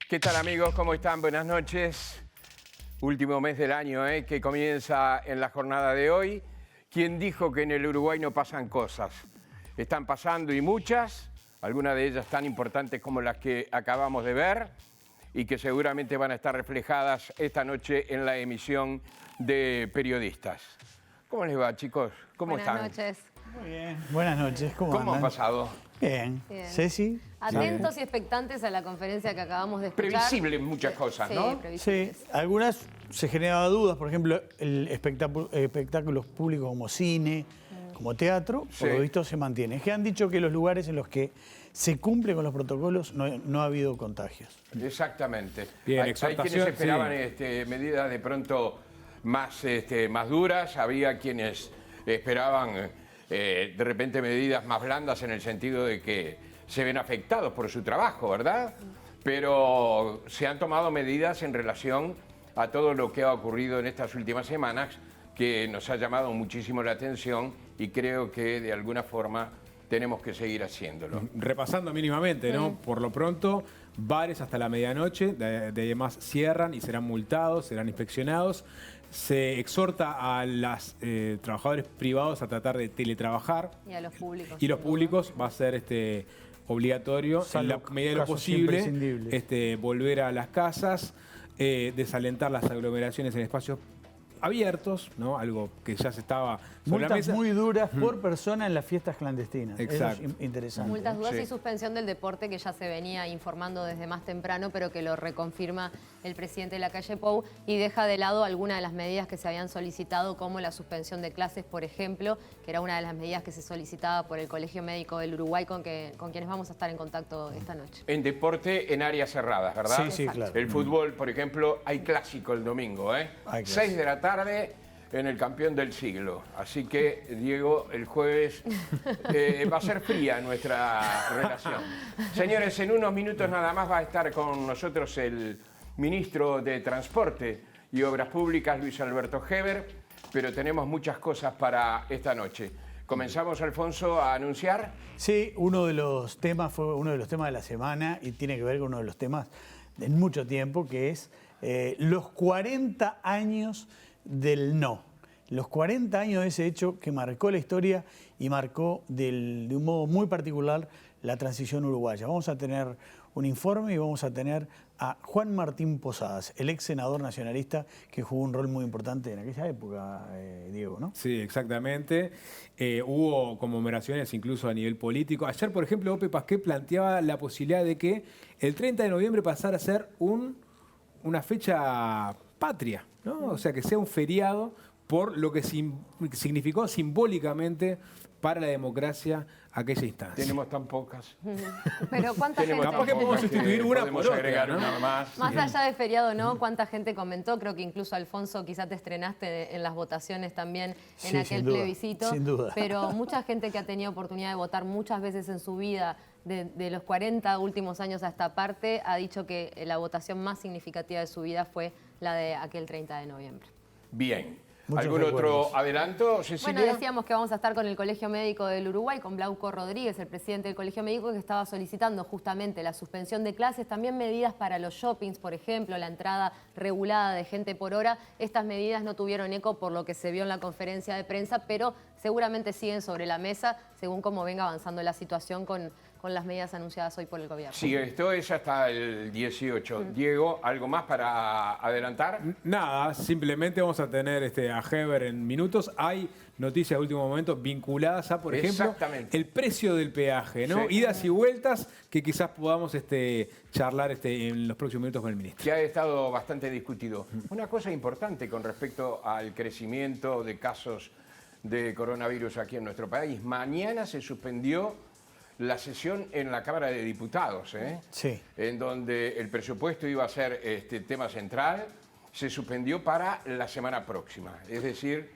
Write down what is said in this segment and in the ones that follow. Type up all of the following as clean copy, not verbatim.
¿Qué tal, amigos? ¿Cómo están? Buenas noches. Último mes del año, que comienza en la jornada de hoy. ¿Quién dijo que en el Uruguay no pasan cosas? Están pasando y muchas, algunas de ellas tan importantes como las que acabamos de ver y que seguramente van a estar reflejadas esta noche en la emisión de Periodistas. ¿Cómo les va, chicos? ¿Cómo están? Buenas noches. Muy bien. Buenas noches. ¿Cómo han andan? pasado? Bien. Bien. ¿Ceci? Atentos y expectantes a la conferencia que acabamos de escuchar. Previsibles muchas cosas, ¿no? Sí, previsibles. Sí. Algunas se generaban dudas, por ejemplo, el espectáculos públicos como cine, como teatro, Sí. por lo visto se mantiene. Es que han dicho que los lugares en los que se cumple con los protocolos no ha habido contagios. Exactamente. Bien, hay quienes exhortación, esperaban sí. medidas de pronto más duras, había quienes esperaban de repente medidas más blandas en el sentido de que se ven afectados por su trabajo, ¿verdad? Pero se han tomado medidas en relación a todo lo que ha ocurrido en estas últimas semanas que nos ha llamado muchísimo la atención y creo que de alguna forma tenemos que seguir haciéndolo. Repasando mínimamente, ¿no? Por lo pronto, bares hasta la medianoche, de ahí en más cierran y serán multados, serán inspeccionados. Se exhorta a los trabajadores privados a tratar de teletrabajar. Y a los públicos. Y los públicos va a ser obligatorio, en la Salvo medida de lo casos posible, imprescindibles. volver a las casas, desalentar las aglomeraciones en espacios abiertos, ¿no? Algo que ya se estaba sobre la Multas mesa. muy duras por persona en las fiestas clandestinas. Exacto. Eso es interesante. Multas duras Sí. y suspensión del deporte que ya se venía informando desde más temprano, pero que lo reconfirma el presidente de la calle Pou y deja de lado algunas de las medidas que se habían solicitado, como la suspensión de clases, por ejemplo, que era una de las medidas que se solicitaba por el Colegio Médico del Uruguay, con quienes vamos a estar en contacto esta noche. En deporte, en áreas cerradas, ¿verdad? Sí, sí, claro. El fútbol, por ejemplo, hay clásico el domingo, ¿eh? Hay 6 de la tarde en el campeón del siglo. Así que, Diego, el jueves va a ser fría nuestra relación. Señores, en unos minutos nada más va a estar con nosotros el ministro de Transporte y Obras Públicas, Luis Alberto Heber, pero tenemos muchas cosas para esta noche. Comenzamos, Alfonso, a anunciar. Sí, uno de los temas fue uno de los temas de la semana y tiene que ver con uno de los temas de mucho tiempo, que es los 40 años del no. Los 40 años de ese hecho que marcó la historia y marcó de un modo muy particular la transición uruguaya. Vamos a tener un informe y vamos a tener a Juan Martín Posadas, el ex senador nacionalista que jugó un rol muy importante en aquella época, Diego, ¿no? Sí, exactamente. Hubo conmemoraciones incluso a nivel político. Ayer, por ejemplo, Ope Pasquet planteaba la posibilidad de que el 30 de noviembre pasara a ser una fecha patria, ¿no? O sea, que sea un feriado por lo que significó simbólicamente para la democracia aquella instancia. Tenemos tan pocas. Pero ¿cuánta gente? Capaz que podemos sustituir una podemos por otra, agregar ¿no? una más. Más allá de feriado, ¿no? ¿Cuánta gente comentó? Creo que incluso, Alfonso, quizá te estrenaste en las votaciones también en Sí, aquel sin duda, plebiscito. sin duda. Pero mucha gente que ha tenido oportunidad de votar muchas veces en su vida, de los 40 últimos años a esta parte, ha dicho que la votación más significativa de su vida fue la de aquel 30 de noviembre. Bien. Muchos ¿Algún recuerdos. otro adelanto, Cecilia? Bueno, decíamos que vamos a estar con el Colegio Médico del Uruguay, con Glauco Rodríguez, el presidente del Colegio Médico, que estaba solicitando justamente la suspensión de clases, también medidas para los shoppings, por ejemplo, la entrada regulada de gente por hora. Estas medidas no tuvieron eco por lo que se vio en la conferencia de prensa, pero seguramente siguen sobre la mesa según cómo venga avanzando la situación con las medidas anunciadas hoy por el gobierno. Sí, esto es hasta el 18. Diego, ¿algo más para adelantar? Nada, simplemente vamos a tener a Heber en minutos. Hay noticias de último momento vinculadas a, por ejemplo, Exactamente. el precio del peaje, ¿no? Sí. Idas y vueltas que quizás podamos charlar en los próximos minutos con el ministro. Que ha estado bastante discutido. Una cosa importante con respecto al crecimiento de casos de coronavirus aquí en nuestro país. Mañana se suspendió la sesión en la Cámara de Diputados, Sí. en donde el presupuesto iba a ser tema central, se suspendió para la semana próxima. Es decir,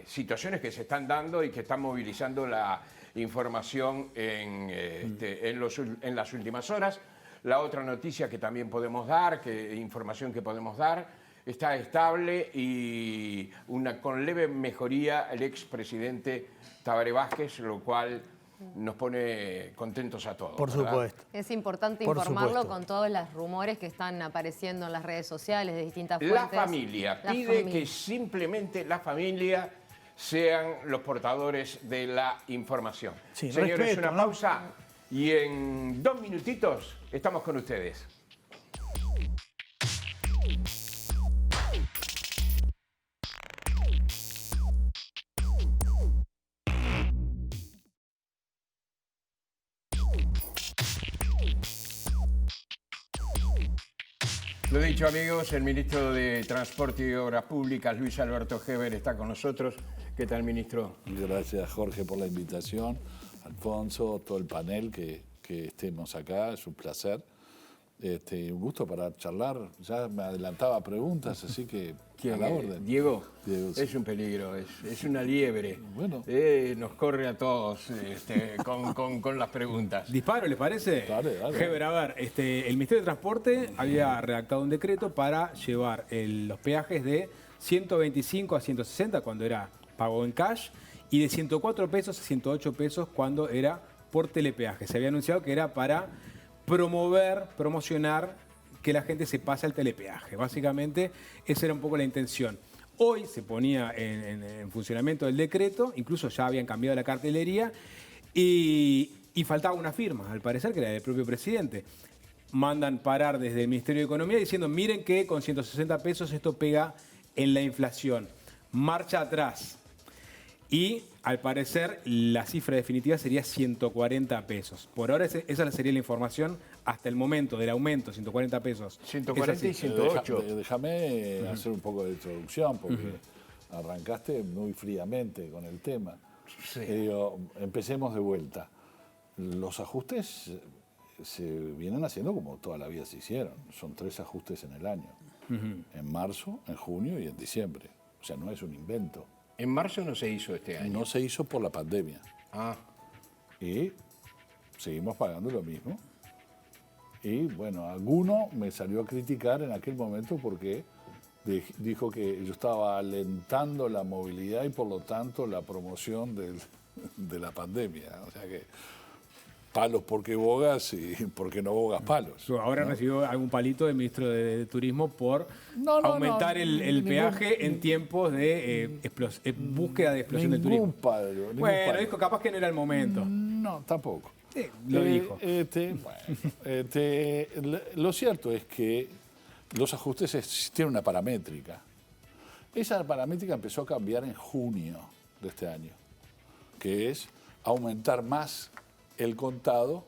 situaciones que se están dando y que están movilizando la información en las últimas horas. La otra noticia que también podemos dar, información que podemos dar, está estable y con leve mejoría el expresidente Tabaré Vázquez, lo cual nos pone contentos a todos. Por ¿verdad? supuesto. Es importante Por informarlo supuesto. con todos los rumores que están apareciendo en las redes sociales de distintas La fuentes. familia La pide familia. que simplemente la familia sean los portadores de la información. Sí, Señores, respeto, una ¿no? pausa y en 2 minutitos estamos con ustedes. Lo dicho, amigos, el ministro de Transporte y Obras Públicas, Luis Alberto Heber, está con nosotros. ¿Qué tal, ministro? Gracias, Jorge, por la invitación. Alfonso, todo el panel que estemos acá, es un placer. Un gusto para charlar. Ya me adelantaba a preguntas, así que a la orden. Diego, Diego, sí. es un peligro, es una liebre. Bueno. Nos corre a todos con las preguntas. Disparo, ¿les parece? Dale, dale. Heber, a ver, el Ministerio de Transporte había redactado un decreto para llevar los peajes de 125 a 160 cuando era pago en cash y de 104 pesos a 108 pesos cuando era por telepeaje. Se había anunciado que era para promocionar que la gente se pase al telepeaje. Básicamente, esa era un poco la intención. Hoy se ponía en funcionamiento el decreto, incluso ya habían cambiado la cartelería y faltaba una firma, al parecer, que era del propio presidente. Mandan parar desde el Ministerio de Economía diciendo, miren que con 160 pesos esto pega en la inflación. Marcha atrás. Y al parecer la cifra definitiva sería 140 pesos. Por ahora esa sería la información hasta el momento del aumento, 140 pesos. 140 y Es así. 108. Déjame hacer un poco de introducción, porque arrancaste muy fríamente con el tema. Sí. Empecemos de vuelta. Los ajustes se vienen haciendo como toda la vida se hicieron. Son 3 ajustes en el año. En marzo, en junio y en diciembre. O sea, no es un invento. En marzo no se hizo este año. No se hizo por la pandemia. Ah, Y seguimos pagando lo mismo. Y bueno, alguno me salió a criticar en aquel momento porque dijo que yo estaba alentando la movilidad y por lo tanto la promoción de la pandemia. O sea que palos porque bogas y porque no bogas palos. Ahora recibió algún palito del ministro de Turismo por aumentar el ningún- peaje en tiempos de búsqueda de explosión del turismo. Ningún palo. ningún Bueno, palo. dijo capaz que no era el momento. No, tampoco. Sí, lo dijo. Lo cierto es que los ajustes tienen una paramétrica. Esa paramétrica empezó a cambiar en junio de este año, que es aumentar más el contado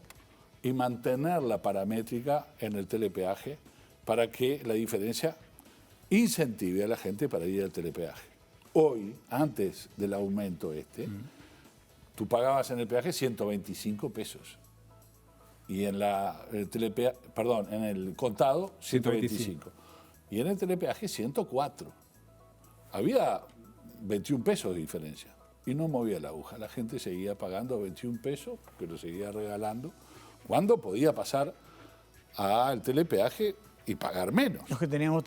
y mantener la paramétrica en el telepeaje para que la diferencia incentive a la gente para ir al telepeaje. Hoy, antes del aumento tú pagabas en el peaje 125 pesos y en en el contado 125 y en el telepeaje 104. Había 21 pesos de diferencia y no movía la aguja. La gente seguía pagando 21 pesos, que lo seguía regalando, cuando podía pasar al telepeaje y pagar menos. Los que teníamos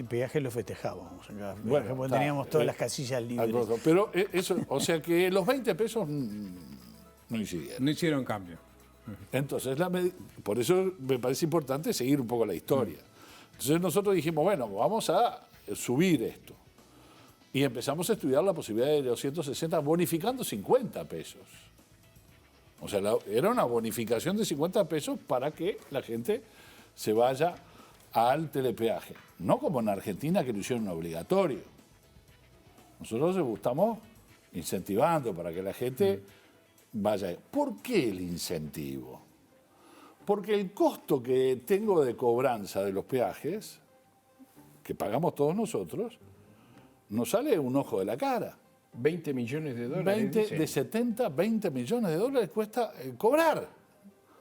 peaje lo festejábamos acá. Bueno, porque está, teníamos todas las casillas libres. Pero eso, o sea que los 20 pesos no incidieron. No hicieron cambio. Entonces, por eso me parece importante seguir un poco la historia. Entonces nosotros dijimos, bueno, vamos a subir esto. Y empezamos a estudiar la posibilidad de los 160 bonificando 50 pesos. O sea, era una bonificación de 50 pesos para que la gente se vaya al telepeaje. No como en Argentina, que lo hicieron obligatorio. Nosotros estamos incentivando para que la gente vaya. ¿Por qué el incentivo? Porque el costo que tengo de cobranza de los peajes, que pagamos todos nosotros, nos sale un ojo de la cara. 20 millones de dólares. dicen. De 70, 20 millones de dólares cuesta cobrar.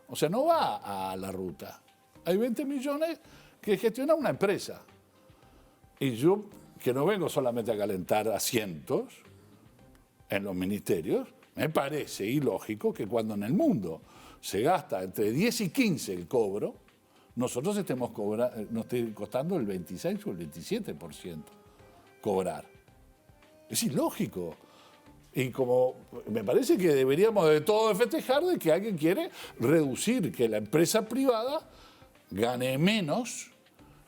O sea, no va a la ruta. Hay 20 millones que gestiona una empresa. Y yo, que no vengo solamente a calentar asientos en los ministerios, me parece ilógico que cuando en el mundo se gasta entre 10 y 15 el cobro, nosotros nos esté costando el 26 o el 27% cobrar. Es ilógico. Y como me parece que deberíamos de todos festejar de que alguien quiere reducir, que la empresa privada gane menos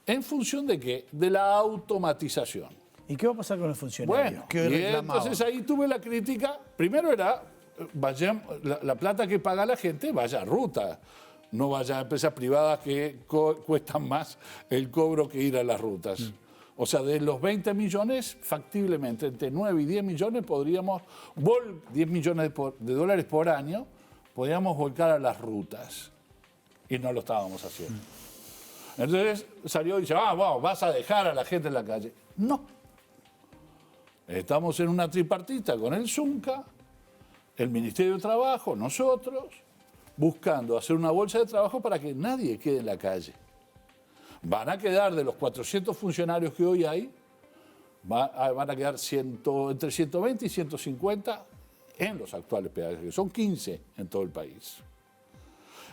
en función de qué? De la automatización. ¿Y qué va a pasar con los funcionarios? Bueno, que hoy y reclamaban? entonces ahí tuve la crítica. Primero era, la plata que paga la gente vaya a ruta, no vaya a empresas privadas que cuestan más el cobro que ir a las rutas. O sea, de los 20 millones, factiblemente, entre 9 y 10 millones podríamos, 10 millones de dólares por año, podríamos volcar a las rutas. Y no lo estábamos haciendo. Entonces salió y dice, wow, vas a dejar a la gente en la calle. No. Estamos en una tripartita con el Zunca, el Ministerio de Trabajo, nosotros, buscando hacer una bolsa de trabajo para que nadie quede en la calle. Van a quedar de los 400 funcionarios que hoy hay, van a quedar entre 120 y 150 en los actuales peajes, que son 15 en todo el país.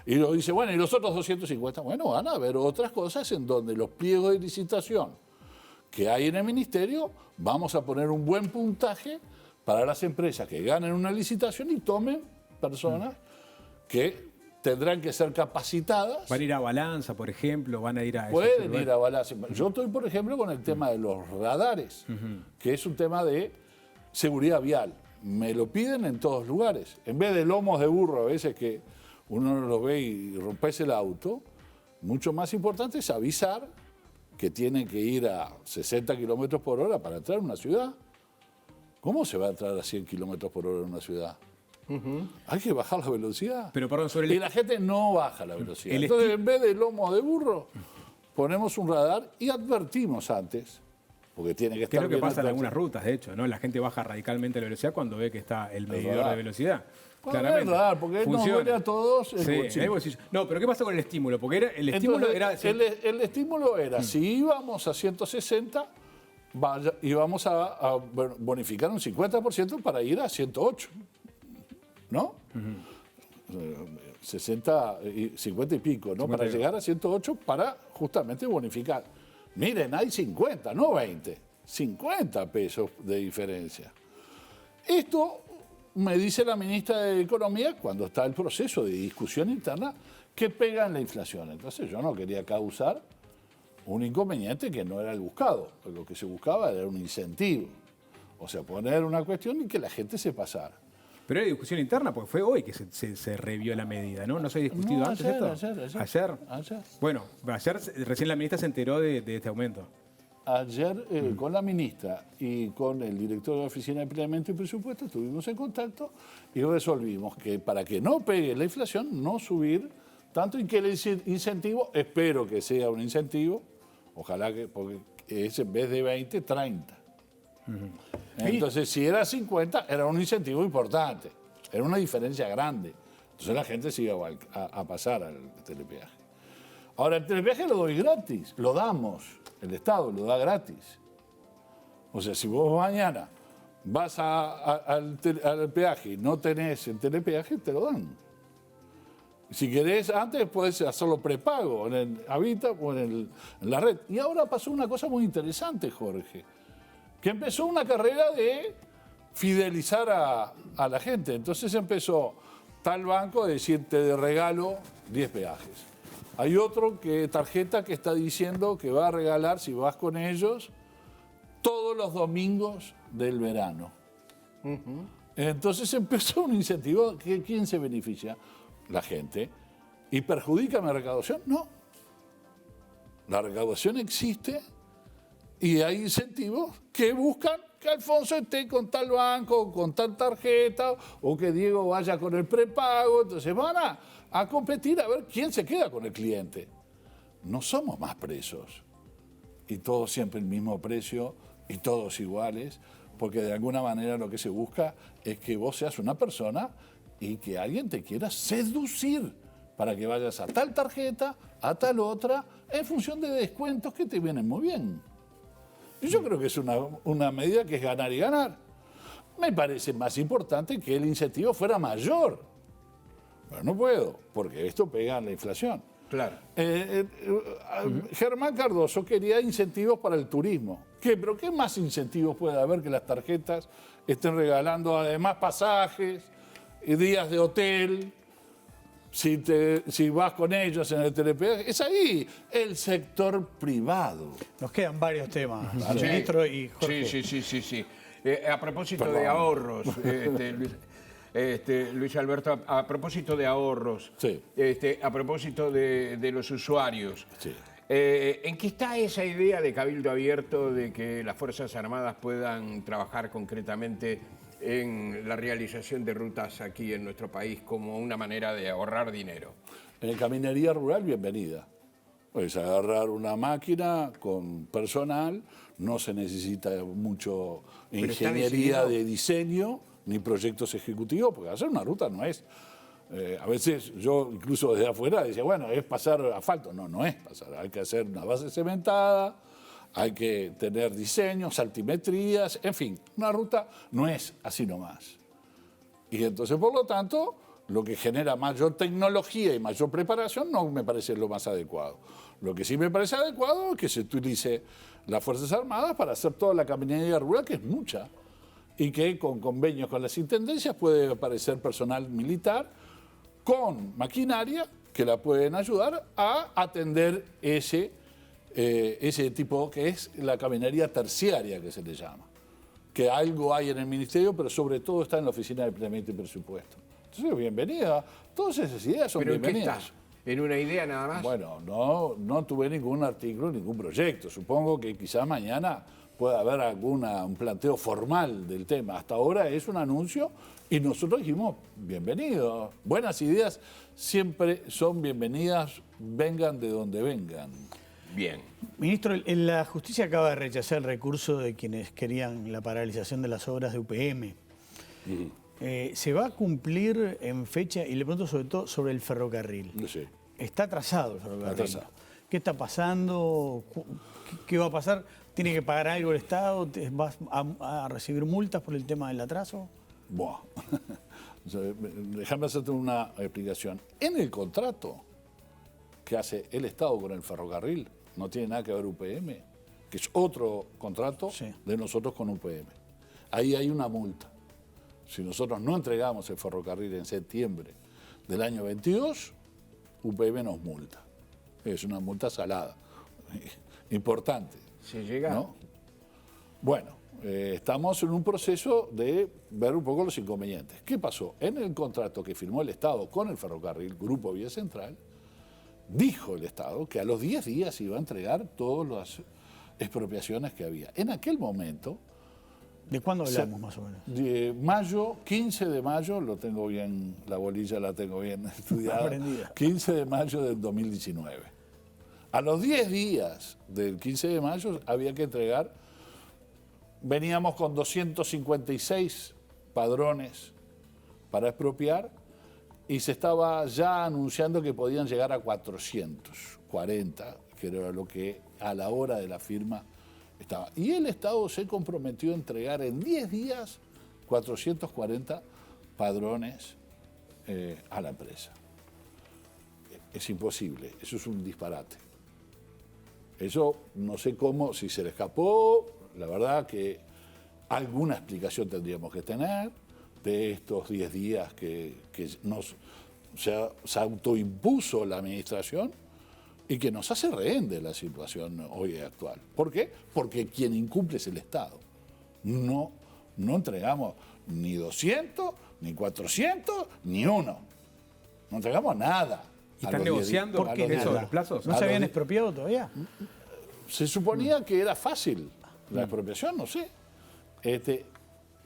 Y lo dice, bueno, ¿y los otros 250? Bueno, van a haber otras cosas en donde los pliegos de licitación que hay en el ministerio, vamos a poner un buen puntaje para las empresas que ganen una licitación y tomen personas que tendrán que ser capacitadas. Van a ir a Balanza, por ejemplo, van a ir a... Pueden ir a Balanza. Yo estoy, por ejemplo, con el tema de los radares, que es un tema de seguridad vial. Me lo piden en todos lugares. En vez de lomos de burro, a veces que uno no lo ve y rompes el auto, mucho más importante es avisar que tienen que ir a 60 kilómetros por hora para entrar a una ciudad. ¿Cómo se va a entrar a 100 kilómetros por hora en una ciudad? Hay que bajar la velocidad. Pero, perdón, sobre y la gente no baja la velocidad. Entonces, en vez de lomo de burro, ponemos un radar y advertimos antes, porque tiene que estar ¿Qué es lo que pasa en advertido. algunas rutas, de hecho, ¿no? La gente baja radicalmente la velocidad cuando ve que está el medidor de velocidad. Bueno, Claramente. es raro, porque nos duele a todos el Sí, bolsillo. el bolsillo. No, pero ¿qué pasa con el estímulo? Porque el estímulo Entonces, era... el estímulo era, si íbamos a 160, íbamos a bonificar un 50% para ir a 108. ¿No? 60, 50 y pico, ¿no? Para llegar a 108 para justamente bonificar. Miren, hay 50, no 20, 50 pesos de diferencia. Esto me dice la ministra de Economía cuando está el proceso de discusión interna que pega en la inflación. Entonces yo no quería causar un inconveniente que no era el buscado. Lo que se buscaba era un incentivo. O sea, poner una cuestión y que la gente se pasara. Pero hay discusión interna, porque fue hoy que se revió la medida, ¿no? ¿No se ha discutido No, antes esto? Ayer. Bueno, ayer recién la ministra se enteró de este aumento. Ayer con la ministra y con el director de la Oficina de Planeamiento y Presupuesto estuvimos en contacto y resolvimos que para que no pegue la inflación, no subir tanto y que el incentivo, espero que sea un incentivo, ojalá que, porque es en vez de 20, 30. Entonces, si era 50, era un incentivo importante, era una diferencia grande. Entonces la gente se iba a pasar al telepeaje. Ahora, el telepeaje lo doy gratis, lo damos, el Estado lo da gratis. O sea, si vos mañana vas al peaje y no tenés el telepeaje, te lo dan. Si querés, antes podés hacerlo prepago en el Habita o en la red. Y ahora pasó una cosa muy interesante, Jorge, que empezó una carrera de fidelizar a la gente. Entonces empezó tal banco a decirte de regalo 10 peajes. Hay otro tarjeta que está diciendo que va a regalar, si vas con ellos, todos los domingos del verano. Entonces empezó un incentivo. ¿Quién se beneficia? La gente. ¿Y perjudica mi recaudación? No. La recaudación existe y hay incentivos que buscan que Alfonso esté con tal banco, con tal tarjeta, o que Diego vaya con el prepago. Entonces van a competir a ver quién se queda con el cliente. No somos más presos. Y todos siempre el mismo precio y todos iguales, porque de alguna manera lo que se busca es que vos seas una persona y que alguien te quiera seducir para que vayas a tal tarjeta, a tal otra, en función de descuentos que te vienen muy bien. Y yo creo que es una medida que es ganar y ganar. Me parece más importante que el incentivo fuera mayor. Pero no puedo, porque esto pega en la inflación. Claro. Germán Cardoso quería incentivos para el turismo. ¿Pero qué más incentivos puede haber que las tarjetas estén regalando además pasajes, días de hotel? Si vas con ellos en el telepeaje, es ahí el sector privado. Nos quedan varios temas, Sí. ministro y Jorge. Sí. A propósito de ahorros, Luis Alberto, a propósito de ahorros, Sí. a propósito de los usuarios, Sí. ¿en qué está esa idea de Cabildo Abierto de que las Fuerzas Armadas puedan trabajar concretamente en la realización de rutas aquí en nuestro país como una manera de ahorrar dinero? En caminería rural, bienvenida. Puedes agarrar una máquina con personal, no se necesita mucho Pero está ingeniería decidido. de diseño ni proyectos ejecutivos, porque hacer una ruta no es. A veces yo, incluso desde afuera, decía, bueno, es pasar asfalto. No, no es pasar. Hay que hacer una base cementada, hay que tener diseños, altimetrías, en fin, una ruta no es así nomás. Y entonces, por lo tanto, lo que genera mayor tecnología y mayor preparación no me parece lo más adecuado. Lo que sí me parece adecuado es que se utilice las Fuerzas Armadas para hacer toda la caminería rural, que es mucha, y que con convenios con las intendencias puede aparecer personal militar con maquinaria que la pueden ayudar a atender ese tipo que es la caminería terciaria, que se le llama. Que algo hay en el ministerio, pero sobre todo está en la Oficina de Planeamiento y Presupuesto. Entonces, bienvenida. Todas esas ideas son ¿Pero en qué bienvenidas. estás? ¿En una idea nada más? Bueno, no tuve ningún artículo, ningún proyecto. Supongo que quizás mañana pueda haber un planteo formal del tema. Hasta ahora es un anuncio y nosotros dijimos, bienvenidos. Buenas ideas siempre son bienvenidas, vengan de donde vengan. Bien. Ministro, la justicia acaba de rechazar el recurso de quienes querían la paralización de las obras de UPM. ¿Se va a cumplir en fecha? Y le pregunto sobre todo sobre el ferrocarril. No sé. Está atrasado el ferrocarril. Atrasado. ¿Qué está pasando? ¿Qué va a pasar? ¿Tiene que pagar algo el Estado? ¿Vas a recibir multas por el tema del atraso? Buah. Déjame hacerte una explicación. En el contrato que hace el Estado con el ferrocarril, no tiene nada que ver UPM, que es otro contrato de nosotros con UPM. Ahí hay una multa. Si nosotros no entregamos el ferrocarril en septiembre del año 22, UPM nos multa. Es una multa salada, importante. ¿Se llega? ¿No? Bueno, estamos en un proceso de ver un poco los inconvenientes. ¿Qué pasó? En el contrato que firmó el Estado con el ferrocarril, Grupo Vía Central, dijo el Estado que a los 10 días iba a entregar todas las expropiaciones que había. En aquel momento... ¿De cuándo hablamos más o menos? De mayo, 15 de mayo, lo tengo bien, la bolilla la tengo bien estudiada, Aprendida. 15 de mayo del 2019. A los 10 días del 15 de mayo había que entregar, veníamos con 256 padrones para expropiar y se estaba ya anunciando que podían llegar a 440, que era lo que a la hora de la firma estaba. Y el Estado se comprometió a entregar en 10 días 440 padrones a la empresa. Es imposible, eso es un disparate. Eso no sé cómo, si se le escapó, la verdad que alguna explicación tendríamos que tener de estos 10 días que se autoimpuso la administración y que nos hace rehén de la situación hoy actual. ¿Por qué? Porque quien incumple es el Estado. No entregamos ni 200, ni 400, ni uno. No entregamos nada. ¿Y están negociando ¿Por qué eso de nada? los plazos? ¿No se habían expropiado todavía? Se suponía que era fácil la expropiación, no sé.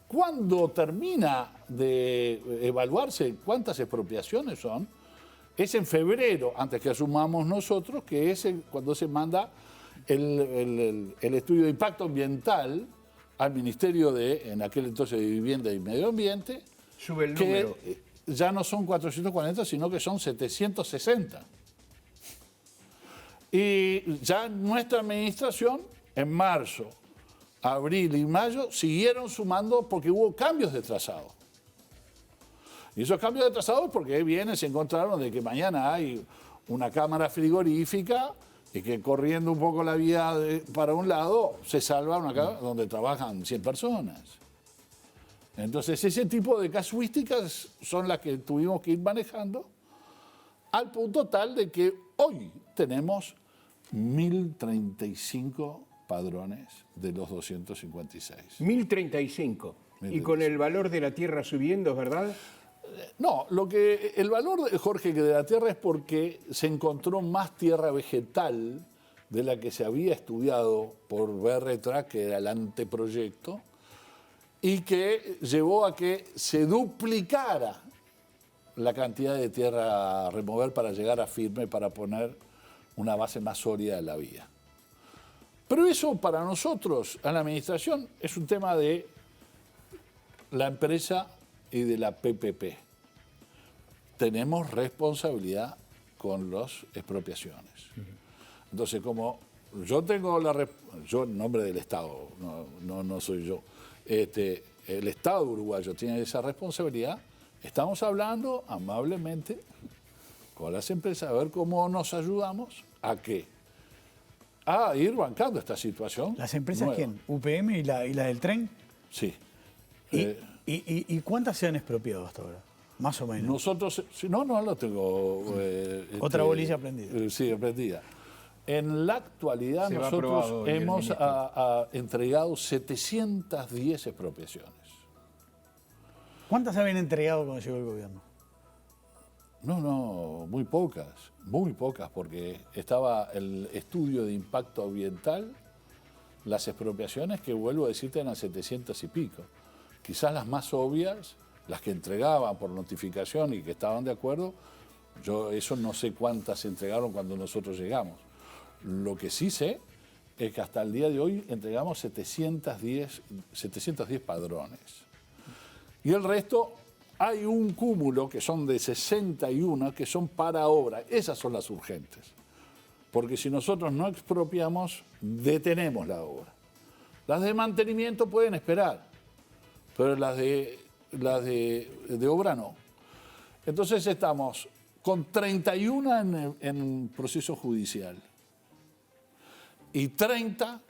Cuando termina de evaluarse cuántas expropiaciones son, es en febrero, antes que asumamos nosotros, que es cuando se manda el estudio de impacto ambiental al Ministerio en aquel entonces de Vivienda y Medio Ambiente. Sube el que número. ya no son 440, sino que son 760. Y ya nuestra administración, en marzo, abril y mayo, siguieron sumando porque hubo cambios de trazado. Y esos cambios de trazado porque se encontraron de que mañana hay una cámara frigorífica y que corriendo un poco la vía para un lado se salva una cámara donde trabajan 100 personas. Entonces ese tipo de casuísticas son las que tuvimos que ir manejando al punto tal de que hoy tenemos 1.035 padrones de los 256. 1.035. Y con el valor de la tierra subiendo, ¿verdad? No, el valor, Jorge, que de la tierra es porque se encontró más tierra vegetal de la que se había estudiado por BRTRA, que era el anteproyecto, y que llevó a que se duplicara la cantidad de tierra a remover para llegar a firme, para poner una base más sólida de la vía. Pero eso para nosotros, a la administración, es un tema de la empresa y de la PPP. Tenemos responsabilidad con las expropiaciones. Entonces, como yo tengo yo en nombre del Estado, no soy yo, el Estado uruguayo tiene esa responsabilidad, estamos hablando amablemente con las empresas a ver cómo nos ayudamos a ir bancando esta situación. ¿Las empresas nueva. quién? ¿UPM y la del tren? Sí. ¿Y cuántas se han expropiado hasta ahora? Más o menos. Nosotros, no lo tengo. Otra bolilla prendida. Sí, prendida. En la actualidad Se va nosotros aprobado hoy el hemos ministro. entregado 710 expropiaciones. ¿Cuántas se habían entregado cuando llegó el gobierno? No, muy pocas, porque estaba el estudio de impacto ambiental, las expropiaciones, que vuelvo a decirte eran 700 y pico. Quizás las más obvias, las que entregaban por notificación y que estaban de acuerdo, yo eso no sé cuántas se entregaron cuando nosotros llegamos. Lo que sí sé es que hasta el día de hoy entregamos 710 padrones. Y el resto, hay un cúmulo que son de 61 que son para obra. Esas son las urgentes. Porque si nosotros no expropiamos, detenemos la obra. Las de mantenimiento pueden esperar, pero las de obra no. Entonces estamos con 31 en proceso judicial y 30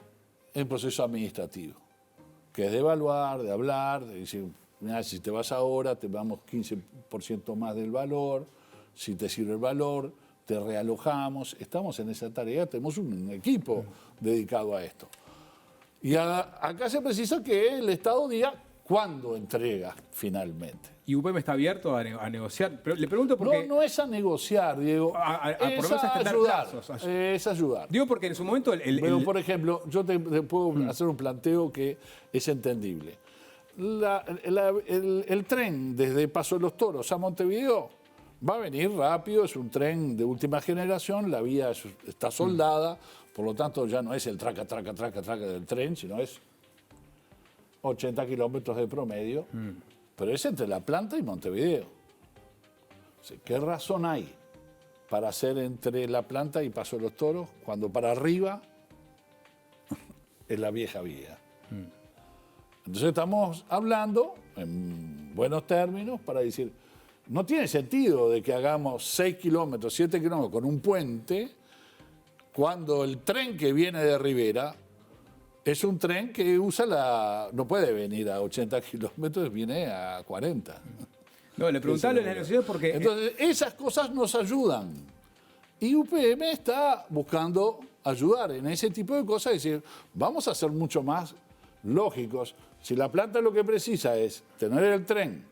en proceso administrativo, que es de evaluar, de hablar, de decir, mira, si te vas ahora, te damos 15% más del valor, si te sirve el valor, te realojamos. Estamos en esa tarea, tenemos un equipo dedicado a esto. Y acá se precisa que el Estado diga cuándo entrega finalmente. ¿Y UPM está abierto a negociar? Pero le pregunto porque... No es a negociar, Diego. por lo menos a es a extender ayudar. plazos. Es ayudar. Digo porque en su momento... Pero, por ejemplo, yo te puedo hacer un planteo que es entendible. El tren desde Paso de los Toros a Montevideo va a venir rápido, es un tren de última generación, la vía está soldada, por lo tanto ya no es el traca del tren, sino es 80 kilómetros de promedio, pero es entre La Planta y Montevideo. ¿Qué razón hay para hacer entre La Planta y Paso de los Toros cuando para arriba es la vieja vía? Entonces estamos hablando en buenos términos para decir, no tiene sentido de que hagamos 6 kilómetros, 7 kilómetros con un puente cuando el tren que viene de Rivera es un tren que no puede venir a 80 kilómetros, viene a 40. No, le preguntaba en la negociación porque... Entonces, esas cosas nos ayudan. Y UPM está buscando ayudar en ese tipo de cosas, es decir, vamos a ser mucho más lógicos. Si La Planta lo que precisa es tener el tren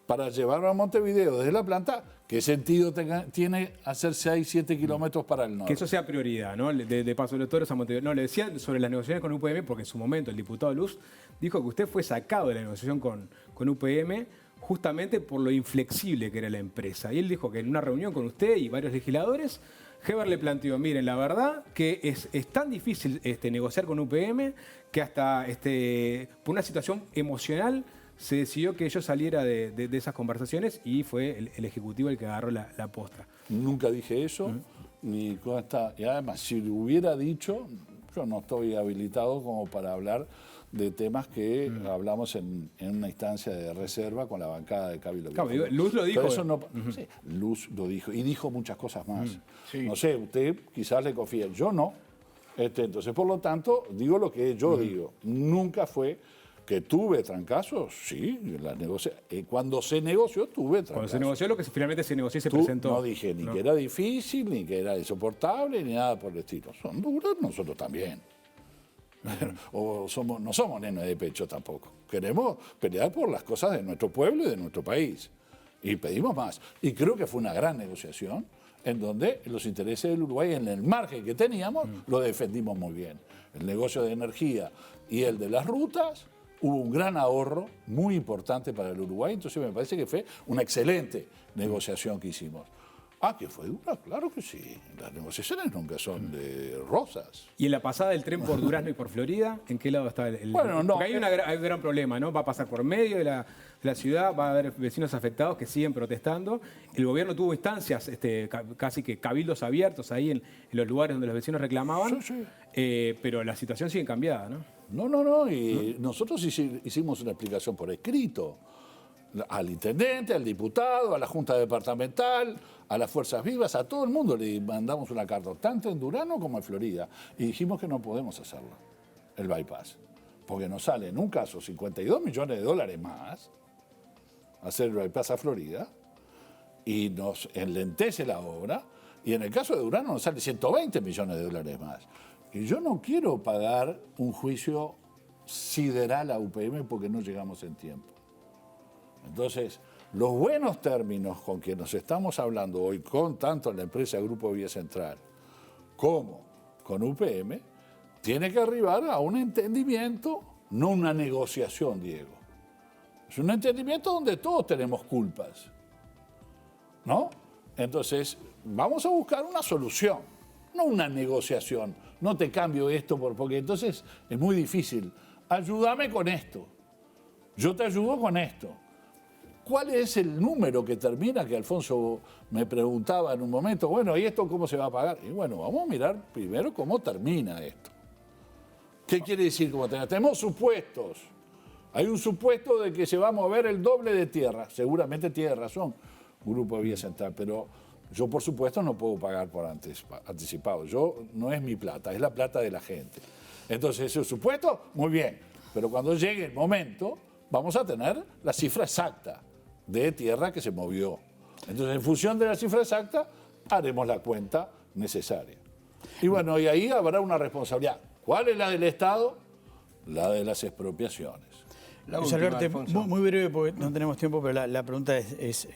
para llevarlo a Montevideo desde La Planta, ¿qué sentido tiene hacer 6, 7 kilómetros para el norte? Que eso sea prioridad, ¿no? De Paso de los Toros a Montevideo. No, le decía sobre las negociaciones con UPM, porque en su momento el diputado Luz dijo que usted fue sacado de la negociación con UPM justamente por lo inflexible que era la empresa. Y él dijo que en una reunión con usted y varios legisladores, Heber le planteó, miren, la verdad que es tan difícil negociar con UPM que hasta por una situación emocional se decidió que yo saliera de esas conversaciones y fue el Ejecutivo el que agarró la posta. Nunca dije eso, ni consta. Y además, si lo hubiera dicho, yo no estoy habilitado como para hablar de temas que hablamos en una instancia de reserva con la bancada de Cabildo. Claro, Luz lo dijo. Pero eso no, sí, Luz lo dijo y dijo muchas cosas más. Sí. No sé, usted quizás le confía, yo no. Entonces, por lo tanto, digo lo que yo digo. Nunca fue que tuve trancazos, sí, cuando se negoció tuve trancazos. Cuando se negoció, lo que finalmente se negoció y se Tú presentó. no dije ni que era difícil, ni que era insoportable, ni nada por el estilo. Son duros, nosotros también. O no somos nenes de pecho tampoco. Queremos pelear por las cosas de nuestro pueblo y de nuestro país. Y pedimos más. Y creo que fue una gran negociación en donde los intereses del Uruguay, en el margen que teníamos, lo defendimos muy bien. El negocio de energía y el de las rutas, hubo un gran ahorro muy importante para el Uruguay. Entonces me parece que fue una excelente negociación que hicimos. Ah, que fue dura, claro que sí. Las negociaciones nunca son de rosas. ¿Y en la pasada del tren por Durazno y por Florida, en qué lado está el...? Bueno, no. Porque hay un gran problema, ¿no? Va a pasar por medio de la ciudad, va a haber vecinos afectados que siguen protestando. El gobierno tuvo instancias, casi que cabildos abiertos ahí en los lugares donde los vecinos reclamaban, Sí. Pero la situación sigue cambiada, ¿no? No. Y nosotros hicimos una explicación por escrito al intendente, al diputado, a la Junta Departamental, a las Fuerzas Vivas, a todo el mundo le mandamos una carta, tanto en Durazno como en Florida, y dijimos que no podemos hacerlo, el bypass, porque nos sale en un caso 52 millones de dólares más hacer el bypass a Florida, y nos enlentece la obra, y en el caso de Durazno nos sale 120 millones de dólares más. Y yo no quiero pagar un juicio sideral a UPM porque no llegamos en tiempo. Entonces, los buenos términos con que nos estamos hablando hoy, con tanto la empresa Grupo Vía Central como con UPM, tiene que arribar a un entendimiento, no una negociación, Diego. Es un entendimiento donde todos tenemos culpas, ¿no? Entonces, vamos a buscar una solución, no una negociación. No te cambio esto porque entonces es muy difícil. Ayúdame con esto. Yo te ayudo con esto. ¿Cuál es el número que termina? Que Alfonso me preguntaba en un momento, bueno, ¿y esto cómo se va a pagar? Y bueno, vamos a mirar primero cómo termina esto. ¿Qué quiere decir cómo termina? Tenemos supuestos. Hay un supuesto de que se va a mover el doble de tierra. Seguramente tiene razón Grupo Vía Central, pero yo por supuesto no puedo pagar por anticipado. No es mi plata, es la plata de la gente. Entonces, ese supuesto, muy bien. Pero cuando llegue el momento, vamos a tener la cifra exacta de tierra que se movió. Entonces, en función de la cifra exacta, haremos la cuenta necesaria. Y bueno, y ahí habrá una responsabilidad. ¿Cuál es la del Estado? La de las expropiaciones. Luis Alberto, muy breve porque no tenemos tiempo, pero la pregunta es,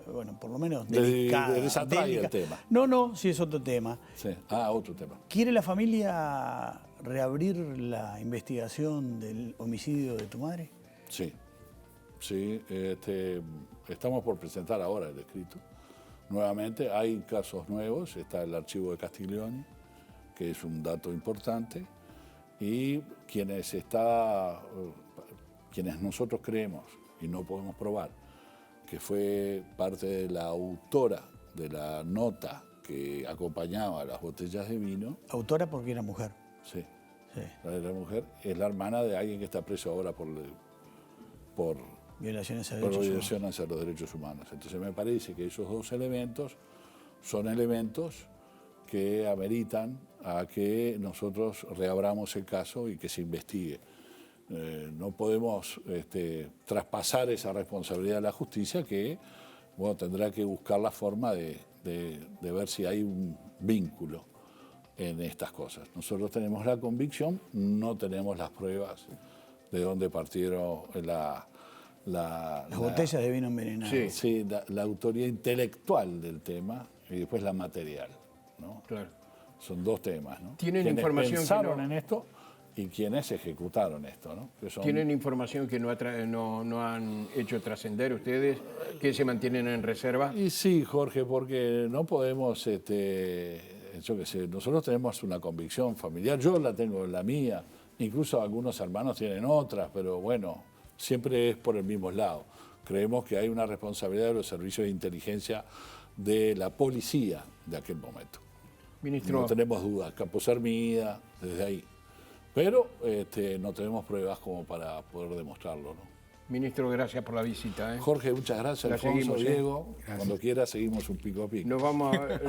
bueno, por lo menos delicada. Desatrae el tema. No, sí es otro tema. Sí. Otro tema. ¿Quiere la familia reabrir la investigación del homicidio de tu madre? Sí. Estamos por presentar ahora el escrito. Nuevamente, hay casos nuevos, está el archivo de Castiglioni, que es un dato importante, y quienes nosotros creemos y no podemos probar que fue parte de la autora de la nota que acompañaba las botellas de vino. Autora porque era mujer. Sí. La mujer es la hermana de alguien que está preso ahora por violaciones a los derechos humanos. Entonces me parece que esos dos elementos son elementos que ameritan a que nosotros reabramos el caso y que se investigue. No podemos traspasar esa responsabilidad a la justicia que tendrá que buscar la forma de ver si hay un vínculo en estas cosas. Nosotros tenemos la convicción, no tenemos las pruebas de dónde partieron las botellas de vino envenenado. Sí, la autoría intelectual del tema y después la material, ¿no? Claro. Son dos temas, ¿no? ¿Tienen quienes información pensaron que no... en esto y quienes ejecutaron esto, ¿no? ¿Tienen información que no han hecho trascender ustedes, que se mantienen en reserva? Y sí, Jorge, porque no podemos, yo qué sé, nosotros tenemos una convicción familiar, yo la tengo en la mía, incluso algunos hermanos tienen otras, pero bueno, siempre es por el mismo lado. Creemos que hay una responsabilidad de los servicios de inteligencia de la policía de aquel momento. Ministro, no tenemos dudas, Campo Sermida, desde ahí. Pero no tenemos pruebas como para poder demostrarlo, ¿no? Ministro, gracias por la visita. Jorge, muchas gracias. La Alfonso, seguimos, Diego, cuando quiera seguimos un pico a pico. Nos vamos a...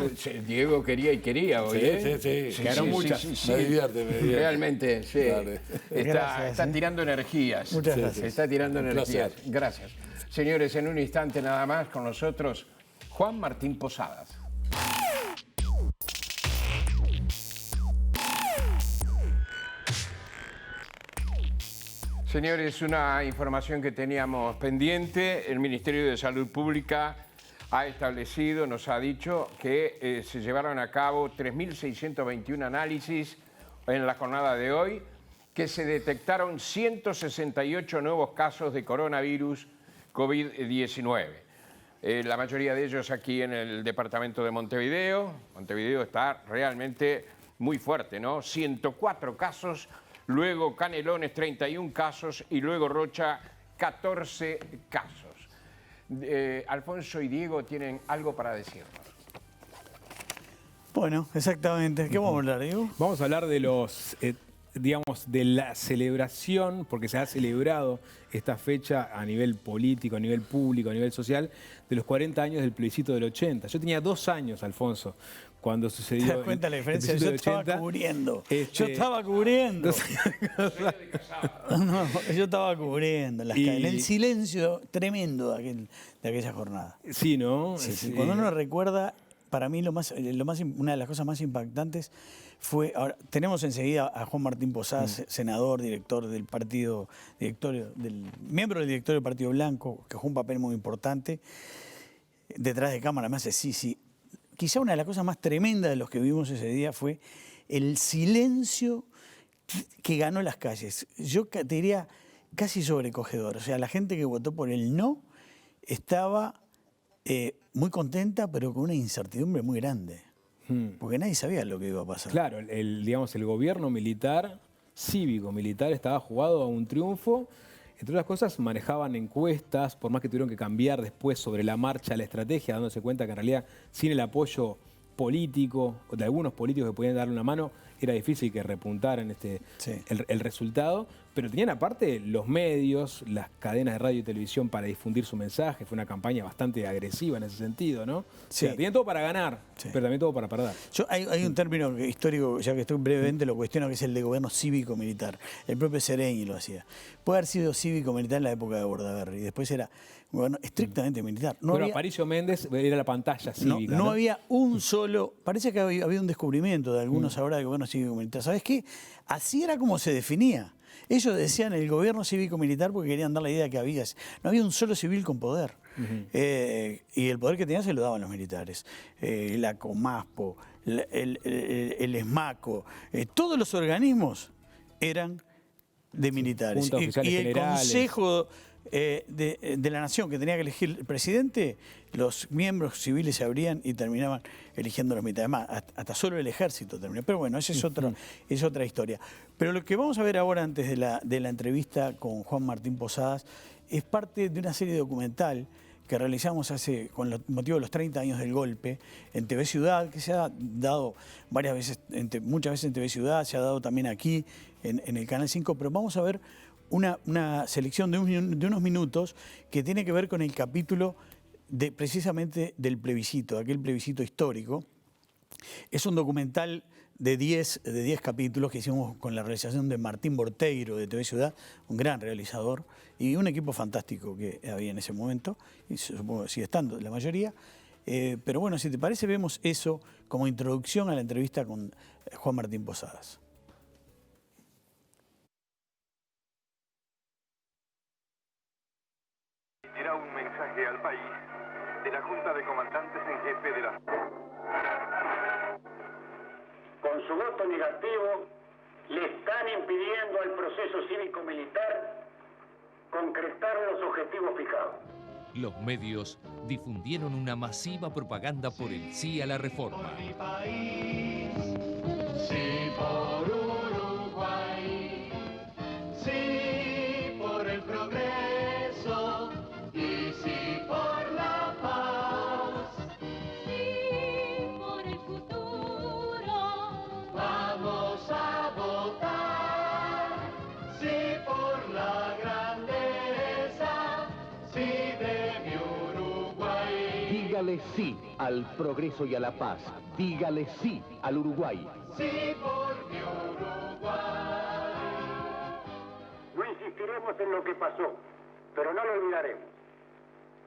Diego quería hoy, Sí. Quedaron muchas. Sí. Me divierte. Realmente, sí. Dale. Está tirando energías. Muchas gracias. Está tirando Un energías. placer. Gracias. Señores, en un instante nada más con nosotros, Juan Martín Posadas. Señores, una información que teníamos pendiente. El Ministerio de Salud Pública ha establecido, nos ha dicho, que se llevaron a cabo 3.621 análisis en la jornada de hoy, que se detectaron 168 nuevos casos de coronavirus COVID-19. La mayoría de ellos aquí en el departamento de Montevideo. Montevideo está realmente muy fuerte, ¿no? 104 casos. Luego Canelones, 31 casos, y luego Rocha, 14 casos. Alfonso y Diego tienen algo para decirnos. Bueno, exactamente. ¿Qué vamos a hablar, Diego? Vamos a hablar de los, digamos, de la celebración, porque se ha celebrado esta fecha a nivel político, a nivel público, a nivel social, de los 40 años del plebiscito del 80. Yo tenía 2 años, Alfonso, cuando sucedió. ¿Te das cuenta la diferencia? Yo estaba cubriendo. Yo estaba cubriendo las en el silencio tremendo de aquella jornada. Sí, ¿no? Sí. Cuando uno recuerda, para mí una de las cosas más impactantes fue, ahora tenemos enseguida a Juan Martín Posadas, senador, director del partido, miembro del directorio del Partido Blanco, que jugó un papel muy importante. Detrás de cámara me hace sí. Quizá una de las cosas más tremendas de los que vimos ese día fue el silencio que ganó las calles. Yo te diría casi sobrecogedor. O sea, la gente que votó por el no estaba muy contenta, pero con una incertidumbre muy grande. Porque nadie sabía lo que iba a pasar. Claro, digamos, el gobierno militar, cívico-militar, estaba jugado a un triunfo. Entre otras cosas, manejaban encuestas, por más que tuvieron que cambiar después sobre la marcha la estrategia, dándose cuenta que en realidad sin el apoyo político, o de algunos políticos que podían darle una mano, era difícil que repuntaran el resultado. Pero tenían aparte los medios, las cadenas de radio y televisión para difundir su mensaje. Fue una campaña bastante agresiva en ese sentido, ¿no? Sí. O sea, tenían todo para ganar, pero también todo para perder. Hay un término histórico, ya que estoy brevemente lo cuestiono, que es el de gobierno cívico-militar. El propio Sereñi lo hacía. Puede haber sido cívico-militar en la época de Bordaberry, después era un gobierno estrictamente militar. Aparicio Méndez era la pantalla cívica. No había un solo... Parece que había un descubrimiento de algunos ahora del gobierno cívico-militar. ¿Sabes qué? Así era como se definía. Ellos decían el gobierno cívico-militar porque querían dar la idea que no había un solo civil con poder. Y el poder que tenían se lo daban los militares. La Comaspo, el ESMACO, todos los organismos eran de militares. Y el Consejo de la Nación, que tenía que elegir el presidente, los miembros civiles se abrían y terminaban eligiendo los militares. Además, hasta solo el ejército terminó. Pero bueno, esa es otra historia. Pero lo que vamos a ver ahora, antes de la entrevista con Juan Martín Posadas, es parte de una serie documental que realizamos con motivo de los 30 años del golpe en TV Ciudad, que se ha dado muchas veces en TV Ciudad, se ha dado también aquí en el Canal 5, pero vamos a ver una selección de unos minutos que tiene que ver con el capítulo precisamente del plebiscito, aquel plebiscito histórico. Es un documental de 10 capítulos que hicimos con la realización de Martín Borteiro de TV Ciudad, un gran realizador y un equipo fantástico que había en ese momento, y supongo que sigue estando la mayoría. Pero bueno, si te parece, vemos eso como introducción a la entrevista con Juan Martín Posadas. Era un mensaje al país de la Junta de Comandantes en Jefe de la... Con su voto negativo, le están impidiendo al proceso cívico-militar concretar los objetivos fijados. Los medios difundieron una masiva propaganda por el sí a la reforma. Por mi país, sí por Uruguay, sí por el progreso y sí por la paz, sí por el futuro. Vamos a votar. Dígale sí al progreso y a la paz. Dígale sí al Uruguay. Sí por mi Uruguay. No insistiremos en lo que pasó, pero no lo olvidaremos.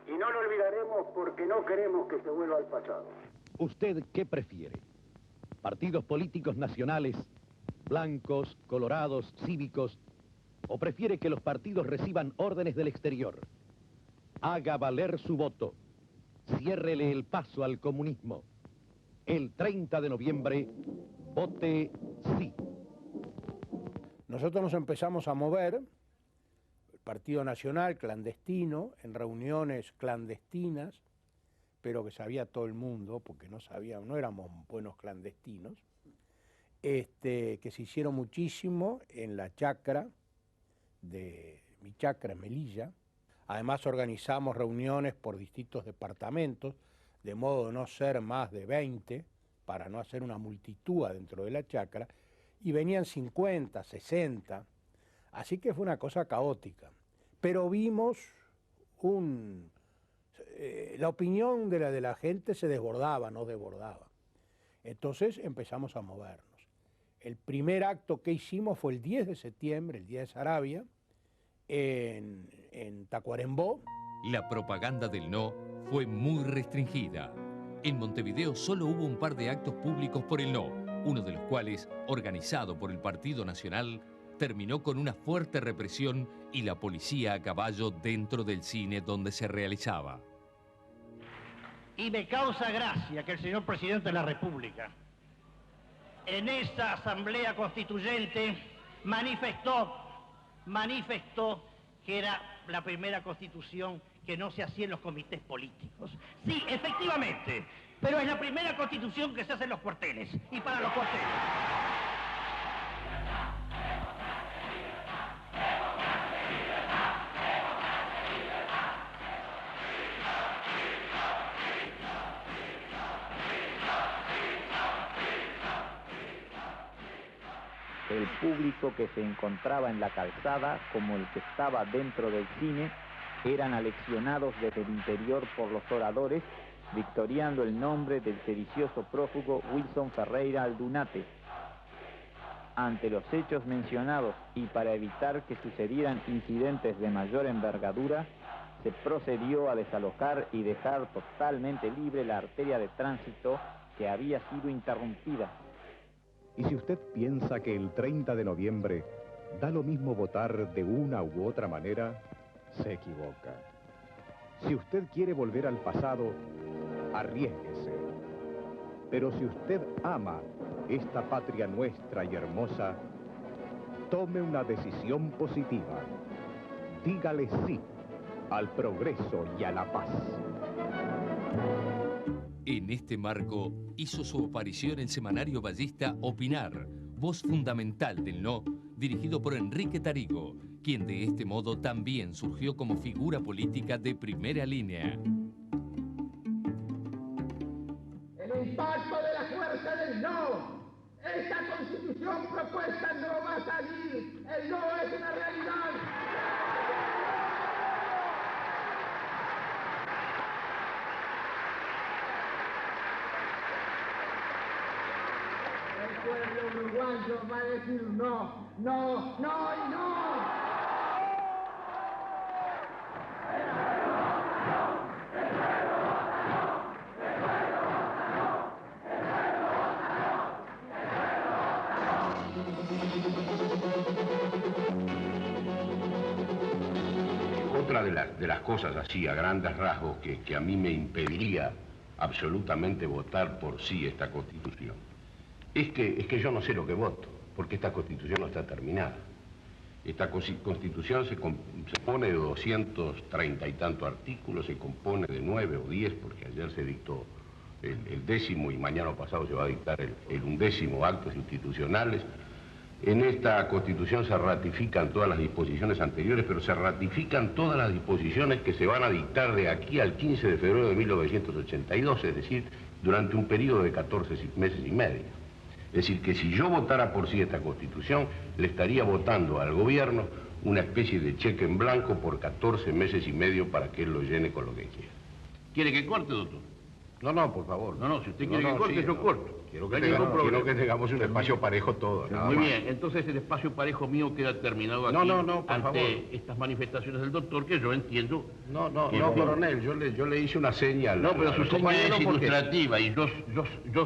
Y no lo olvidaremos porque no queremos que se vuelva al pasado. ¿Usted qué prefiere? ¿Partidos políticos nacionales, blancos, colorados, cívicos? ¿O prefiere que los partidos reciban órdenes del exterior? Haga valer su voto. Ciérrele el paso al comunismo. El 30 de noviembre, vote sí. Nosotros nos empezamos a mover, el Partido Nacional clandestino, en reuniones clandestinas, pero que sabía todo el mundo, porque no éramos buenos clandestinos, que se hicieron muchísimo en la chacra de mi chacra en Melilla. Además organizamos reuniones por distintos departamentos, de modo de no ser más de 20, para no hacer una multitud dentro de la chacra, y venían 50, 60, así que fue una cosa caótica. Pero vimos la opinión de la gente se desbordaba, no desbordaba. Entonces empezamos a movernos. El primer acto que hicimos fue el 10 de septiembre, el Día de Saravia, en Tacuarembó. La propaganda del no fue muy restringida. En Montevideo solo hubo un par de actos públicos por el no, uno de los cuales, organizado por el Partido Nacional, terminó con una fuerte represión y la policía a caballo dentro del cine donde se realizaba. Y me causa gracia que el señor Presidente de la República, en esta Asamblea Constituyente, manifestó que era la primera constitución que no se hacía en los comités políticos. Sí, efectivamente, pero es la primera constitución que se hace en los cuarteles y para los cuarteles. El público que se encontraba en la calzada, como el que estaba dentro del cine, eran aleccionados desde el interior por los oradores, victoriando el nombre del sedicioso prófugo Wilson Ferreira Aldunate. Ante los hechos mencionados y para evitar que sucedieran incidentes de mayor envergadura, se procedió a desalojar y dejar totalmente libre la arteria de tránsito que había sido interrumpida. Y si usted piensa que el 30 de noviembre da lo mismo votar de una u otra manera, se equivoca. Si usted quiere volver al pasado, arriésguese. Pero si usted ama esta patria nuestra y hermosa, tome una decisión positiva. Dígale sí al progreso y a la paz. En este marco hizo su aparición el semanario ballista Opinar, voz fundamental del no, dirigido por Enrique Tarigo, quien de este modo también surgió como figura política de primera línea. El impacto de la fuerza del no. Esta constitución propuesta no va a salir. El no es una realidad. El pueblo uruguayo va a decir no, no, no y no. Otra de las cosas así, a grandes rasgos, que a mí me impediría absolutamente votar por sí esta Constitución, es que yo no sé lo que voto, porque esta Constitución no está terminada. Esta Constitución se compone de 230 y tantos artículos, se compone de 9 o 10, porque ayer se dictó el 10º y mañana pasado se va a dictar el 11º actos institucionales. En esta Constitución se ratifican todas las disposiciones anteriores, pero se ratifican todas las disposiciones que se van a dictar de aquí al 15 de febrero de 1982, es decir, durante un periodo de 14 meses y medio. Es decir, que si yo votara por sí esta Constitución, le estaría votando al gobierno una especie de cheque en blanco por 14 meses y medio para que él lo llene con lo que quiera. ¿Quiere que corte, doctor? No, por favor. No, si usted quiere que corte, yo corto. Quiero que tengamos un espacio parejo todos. Muy bien, entonces el espacio parejo mío queda terminado aquí por favor. Estas manifestaciones del doctor que yo entiendo. No, coronel, yo le hice una señal. No, pero su señal es ilustrativa y yo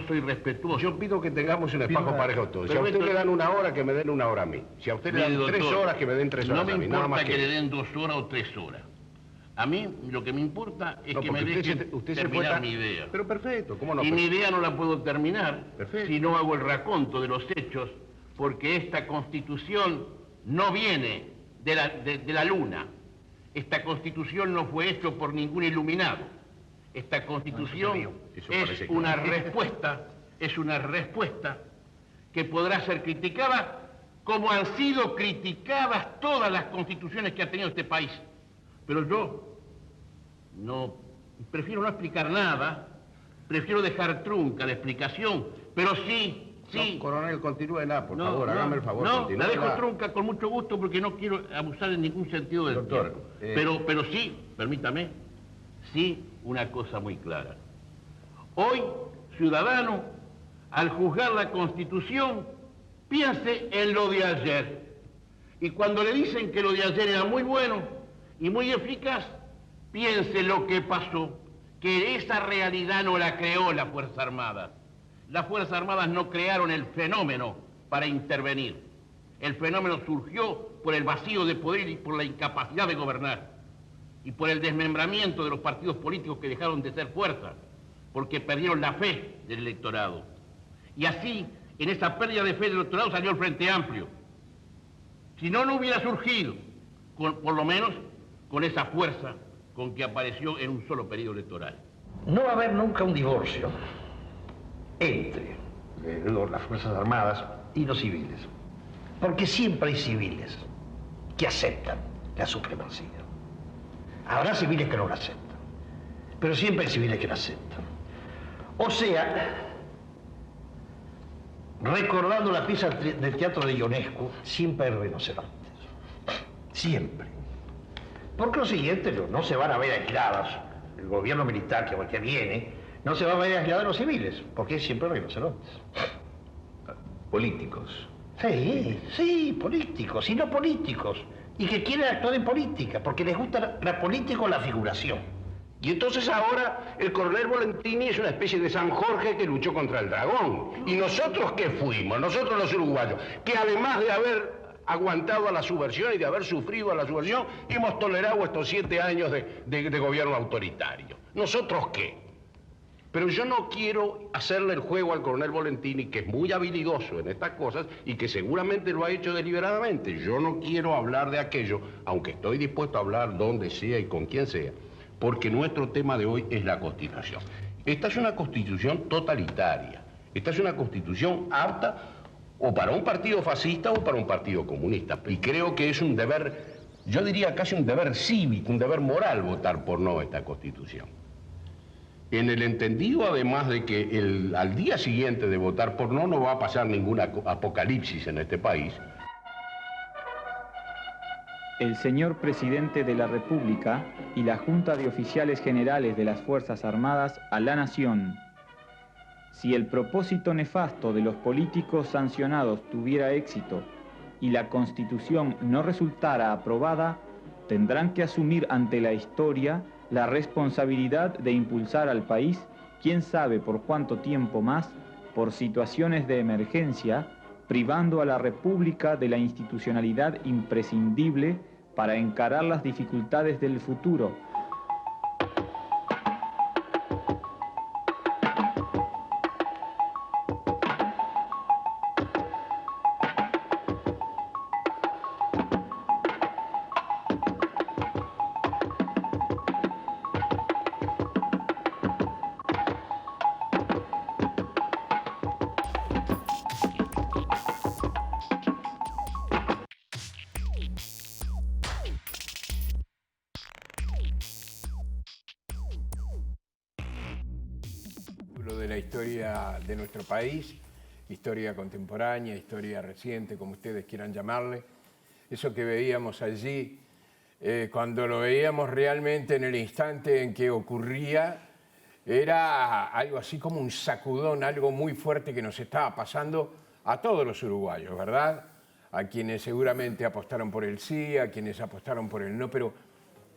soy respetuoso. Yo pido que tengamos un espacio parejo todos. Si a usted le dan 1 hora, que me den 1 hora a mí. Si a usted le dan 3 horas, que me den 3 horas a mí. No me importa que le den 2 horas o 3 horas. A mí lo que me importa es que me dejen terminar mi idea. Pero perfecto, ¿cómo no? Y mi idea no la puedo terminar si no hago el raconto de los hechos, porque esta Constitución no viene de la luna. Esta Constitución no fue hecha por ningún iluminado. Esta Constitución es una respuesta que podrá ser criticada como han sido criticadas todas las constituciones que ha tenido este país. Pero yo prefiero no explicar nada, prefiero dejar trunca la explicación, pero sí. No, coronel, continúela, por favor, hágame el favor. No, la dejo trunca con mucho gusto porque no quiero abusar en ningún sentido del tiempo. Pero sí, permítame, sí una cosa muy clara. Hoy, ciudadano, al juzgar la Constitución, piense en lo de ayer. Y cuando le dicen que lo de ayer era muy bueno y muy eficaz, piense lo que pasó, que esa realidad no la creó la Fuerza Armada. Las Fuerzas Armadas no crearon el fenómeno para intervenir. El fenómeno surgió por el vacío de poder y por la incapacidad de gobernar. Y por el desmembramiento de los partidos políticos que dejaron de ser fuerza, porque perdieron la fe del electorado. Y así, en esa pérdida de fe del electorado salió el Frente Amplio. Si no, no hubiera surgido, por lo menos con esa fuerza con que apareció en un solo periodo electoral. No va a haber nunca un divorcio entre las Fuerzas Armadas y los civiles, porque siempre hay civiles que aceptan la supremacía. Habrá civiles que no la aceptan, pero siempre hay civiles que la aceptan. O sea, recordando la pieza del teatro de Ionesco, siempre hay rinocerontes. Siempre. Porque lo siguiente, no se van a ver aislados. El gobierno militar que viene no se va a ver aislado de los civiles, porque siempre hay rinocerontes. Políticos. Sí, políticos, y no políticos. Y que quieren actuar en política, porque les gusta la política o la figuración. Y entonces ahora el coronel Volentini es una especie de San Jorge que luchó contra el dragón. ¿Y nosotros qué fuimos? Nosotros los uruguayos, que además de haber aguantado a la subversión y de haber sufrido a la subversión, hemos tolerado estos 7 años de gobierno autoritario. ¿Nosotros qué? Pero yo no quiero hacerle el juego al coronel Volentini, que es muy habilidoso en estas cosas y que seguramente lo ha hecho deliberadamente. Yo no quiero hablar de aquello, aunque estoy dispuesto a hablar donde sea y con quien sea, porque nuestro tema de hoy es la Constitución. Esta es una Constitución totalitaria. Esta es una Constitución apta o para un partido fascista o para un partido comunista. Y creo que es un deber, yo diría casi un deber cívico, un deber moral votar por no esta Constitución. En el entendido, además, de que al día siguiente de votar por no va a pasar ningún apocalipsis en este país. El señor Presidente de la República y la Junta de Oficiales Generales de las Fuerzas Armadas a la Nación. Si el propósito nefasto de los políticos sancionados tuviera éxito y la Constitución no resultara aprobada, tendrán que asumir ante la historia la responsabilidad de impulsar al país, quién sabe por cuánto tiempo más, por situaciones de emergencia, privando a la República de la institucionalidad imprescindible para encarar las dificultades del futuro. De la historia de nuestro país, historia contemporánea, historia reciente, como ustedes quieran llamarle. Eso que veíamos allí, cuando lo veíamos realmente en el instante en que ocurría, era algo así como un sacudón, algo muy fuerte que nos estaba pasando a todos los uruguayos, ¿verdad? A quienes seguramente apostaron por el sí, a quienes apostaron por el no, pero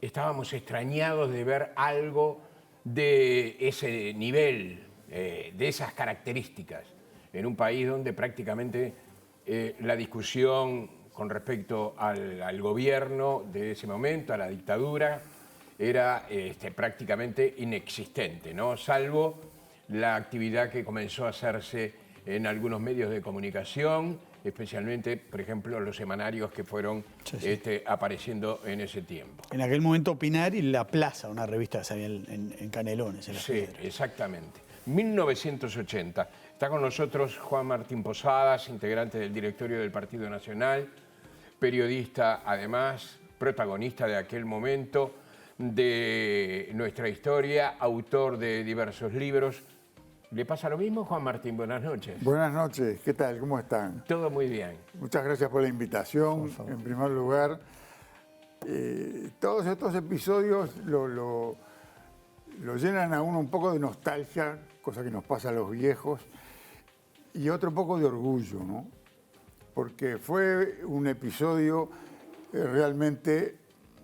estábamos extrañados de ver algo de ese nivel, de esas características, en un país donde prácticamente la discusión con respecto al gobierno de ese momento, a la dictadura, era prácticamente inexistente, ¿no? Salvo la actividad que comenzó a hacerse en algunos medios de comunicación, especialmente, por ejemplo, los semanarios que fueron apareciendo en ese tiempo. En aquel momento Opinar y La Plaza, una revista que salía en Canelones. En sí, exactamente. 1980. Está con nosotros Juan Martín Posadas, integrante del directorio del Partido Nacional, periodista además, protagonista de aquel momento de nuestra historia, autor de diversos libros. ¿Le pasa lo mismo, Juan Martín? Buenas noches. Buenas noches, ¿qué tal? ¿Cómo están? Todo muy bien. Muchas gracias por la invitación. En primer lugar, todos estos episodios lo llenan a uno un poco de nostalgia, cosa que nos pasa a los viejos, y otro poco de orgullo, ¿no? Porque fue un episodio realmente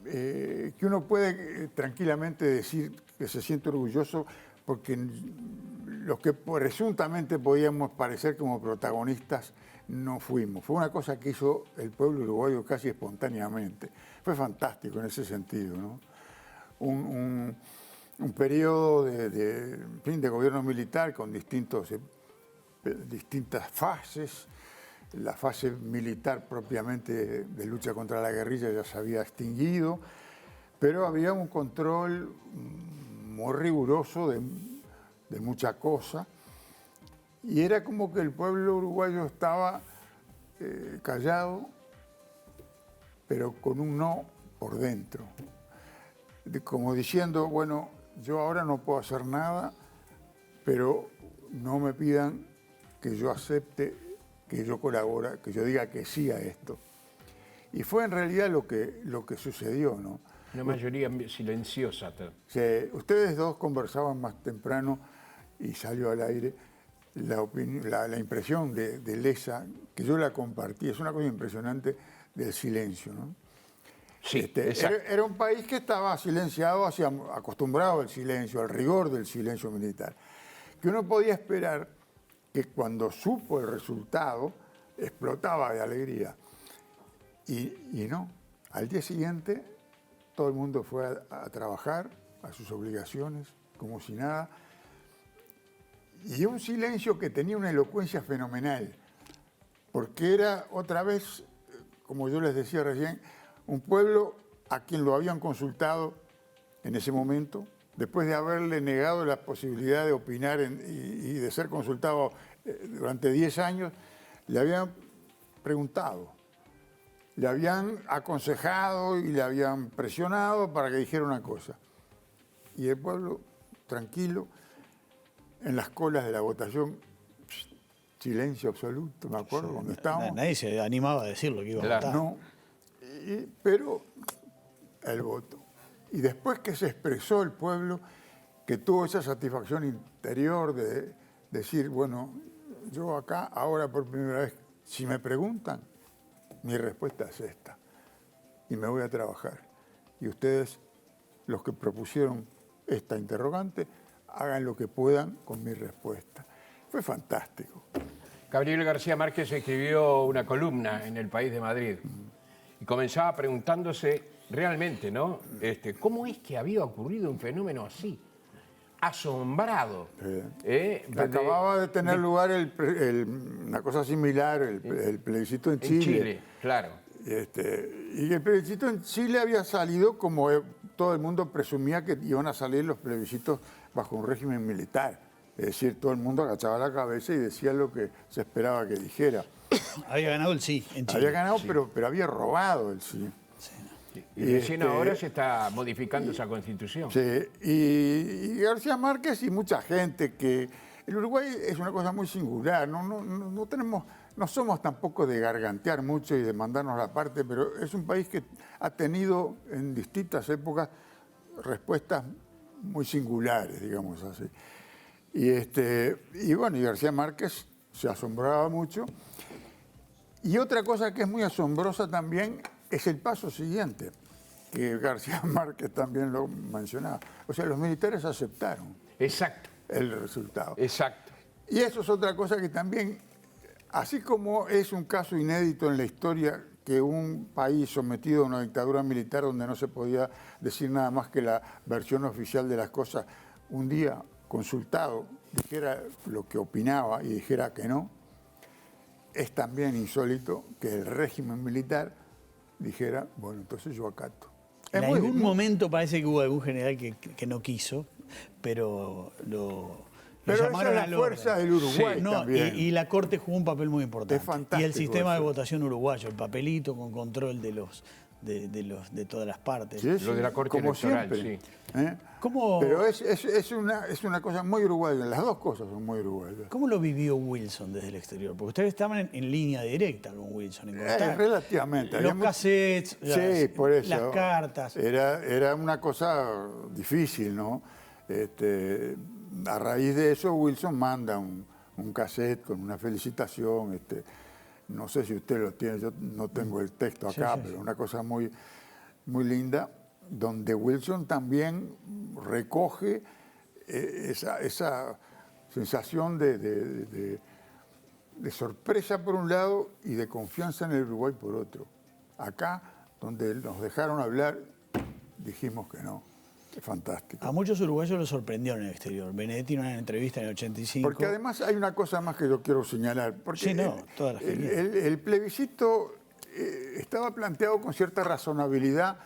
que uno puede tranquilamente decir que se siente orgulloso, porque los que presuntamente podíamos parecer como protagonistas no fuimos. Fue una cosa que hizo el pueblo uruguayo casi espontáneamente. Fue fantástico en ese sentido, ¿no? Un periodo de gobierno militar con distintas fases. La fase militar propiamente de lucha contra la guerrilla ya se había extinguido, pero había un control muy riguroso de mucha cosa, y era como que el pueblo uruguayo estaba callado, pero con un no por dentro, como diciendo, bueno, yo ahora no puedo hacer nada, pero no me pidan que yo acepte, que yo colabore, que yo diga que sí a esto. Y fue en realidad lo que sucedió, ¿no? Una mayoría silenciosa. Sí, ustedes dos conversaban más temprano y salió al aire la impresión de Lesa, que yo la compartí, es una cosa impresionante del silencio, ¿no? Sí, era un país que estaba silenciado, acostumbrado al silencio, al rigor del silencio militar, que uno podía esperar que cuando supo el resultado explotaba de alegría. Y no, al día siguiente todo el mundo fue a trabajar, a sus obligaciones, como si nada. Y un silencio que tenía una elocuencia fenomenal, porque era otra vez, como yo les decía recién, un pueblo a quien lo habían consultado en ese momento, después de haberle negado la posibilidad de opinar y de ser consultado durante 10 años, le habían preguntado, le habían aconsejado y le habían presionado para que dijera una cosa. Y el pueblo, tranquilo, en las colas de la votación, silencio absoluto, me acuerdo, cuando estábamos. Nadie se animaba a decir lo que iba a votar. No, pero el voto. Y después que se expresó el pueblo, que tuvo esa satisfacción interior de decir, bueno, yo acá, ahora por primera vez, si me preguntan, mi respuesta es esta. Y me voy a trabajar. Y ustedes, los que propusieron esta interrogante, hagan lo que puedan con mi respuesta. Fue fantástico. Gabriel García Márquez escribió una columna en El País de Madrid y comenzaba preguntándose realmente, ¿no? ¿Cómo es que había ocurrido un fenómeno así? Asombrado. Acababa de tener lugar una cosa similar, el plebiscito en Chile. En Chile, claro. Y el plebiscito en Chile había salido como todo el mundo presumía que iban a salir los plebiscitos bajo un régimen militar. Es decir, todo el mundo agachaba la cabeza y decía lo que se esperaba que dijera. Había ganado el sí en Chile. Había ganado, sí. pero había robado el sí. Y recién ahora se está modificando esa Constitución. Sí, y García Márquez y mucha gente que... El Uruguay es una cosa muy singular, no somos tampoco de gargantear mucho y de mandarnos la parte, pero es un país que ha tenido en distintas épocas respuestas muy singulares, digamos así. Y bueno, y García Márquez se asombraba mucho. Y otra cosa que es muy asombrosa también es el paso siguiente, que García Márquez también lo mencionaba. O sea, los militares aceptaron el resultado. Exacto. Y eso es otra cosa que también, así como es un caso inédito en la historia que un país sometido a una dictadura militar donde no se podía decir nada más que la versión oficial de las cosas, un día consultado dijera lo que opinaba y dijera que no, es también insólito que el régimen militar dijera, bueno, entonces yo acato. En algún momento parece que hubo algún general que no quiso, pero lo llamaron esa al es la fuerza orden. del Uruguay también. Y la Corte jugó un papel muy importante. Es fantástico y el sistema de eso. votación uruguayo, el papelito con control de todas las partes. Sí, Lo de la Corte como Electoral, siempre. sí. ¿Cómo, Pero es una cosa muy uruguaya, las dos cosas son muy uruguayas. ¿Cómo lo vivió Wilson desde el exterior? Porque ustedes estaban en línea directa con Wilson. En contacto. Relativamente. Los cassettes, sí, por eso. las cartas. Era una cosa difícil, ¿no? A raíz de eso, Wilson manda un cassette con una felicitación. No sé si usted lo tiene, yo no tengo el texto acá, Sí. pero una cosa muy, muy linda, donde Wilson también recoge esa sensación de sorpresa por un lado y de confianza en el Uruguay por otro. Acá, donde nos dejaron hablar, dijimos que no. Es fantástico. A muchos uruguayos los sorprendió en el exterior. Benedetti en una entrevista en el 85. Porque además hay una cosa más que yo quiero señalar. Porque Sí, no, toda la el plebiscito estaba planteado con cierta razonabilidad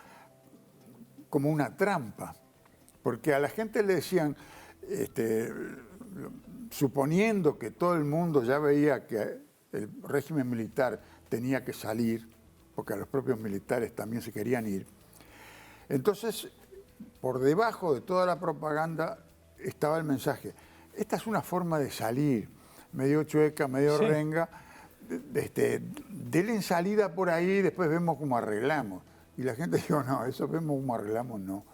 como una trampa. Porque a la gente le decían, suponiendo que todo el mundo ya veía que el régimen militar tenía que salir, porque a los propios militares también se querían ir, entonces, por debajo de toda la propaganda estaba el mensaje. Esta es una forma de salir, medio chueca, medio renga. Denle salida por ahí, después vemos cómo arreglamos. Y la gente dijo, no, eso vemos cómo arreglamos, no.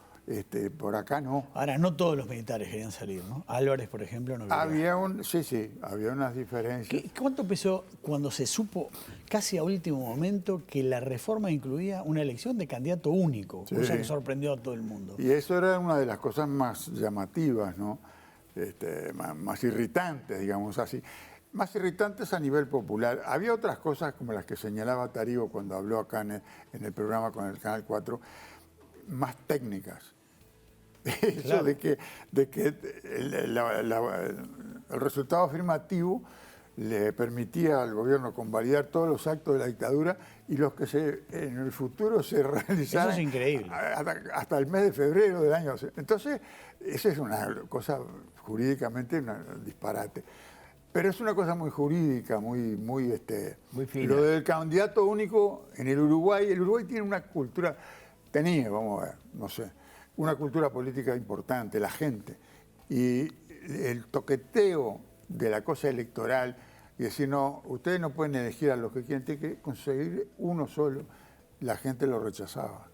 Por acá no. Ahora, no todos los militares querían salir, ¿no? Álvarez, por ejemplo, no quería. Había unas diferencias. ¿Cuánto pesó cuando se supo, casi a último momento, que la reforma incluía una elección de candidato único? Sí. Cosa que sorprendió a todo el mundo. Y eso era una de las cosas más llamativas, ¿no? Más irritantes, digamos así. Más irritantes a nivel popular. Había otras cosas como las que señalaba Tarío cuando habló acá en el programa con el Canal 4, más técnicas. Eso Claro. de que el resultado afirmativo le permitía al gobierno convalidar todos los actos de la dictadura y los que en el futuro se realizaran. Eso es increíble. Hasta el mes de febrero del año. Entonces, esa es una cosa jurídicamente un disparate. Pero es una cosa muy jurídica, muy fina. Lo del candidato único en el Uruguay tiene una cultura, vamos a ver, no sé, una cultura política importante, la gente. Y el toqueteo de la cosa electoral y decir, no, ustedes no pueden elegir a los que quieren, tienen que conseguir uno solo, la gente lo rechazaba.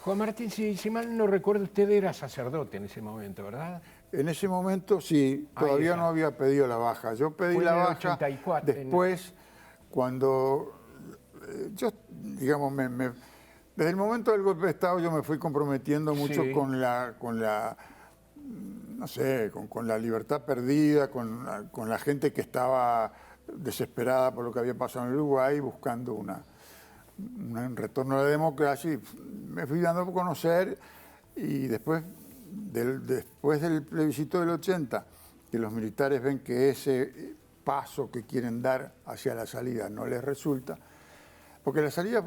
Juan Martín, si mal no recuerdo, usted era sacerdote en ese momento, ¿verdad? En ese momento sí, todavía no había pedido la baja. Yo pedí Fue la en el baja 84, después, cuando yo, digamos, desde el momento del golpe de Estado yo me fui comprometiendo mucho con la no sé, con la libertad perdida, con la gente que estaba desesperada por lo que había pasado en Uruguay, buscando un retorno a la democracia. Y me fui dando a conocer y después del plebiscito del 80, que los militares ven que ese paso que quieren dar hacia la salida no les resulta, porque la salida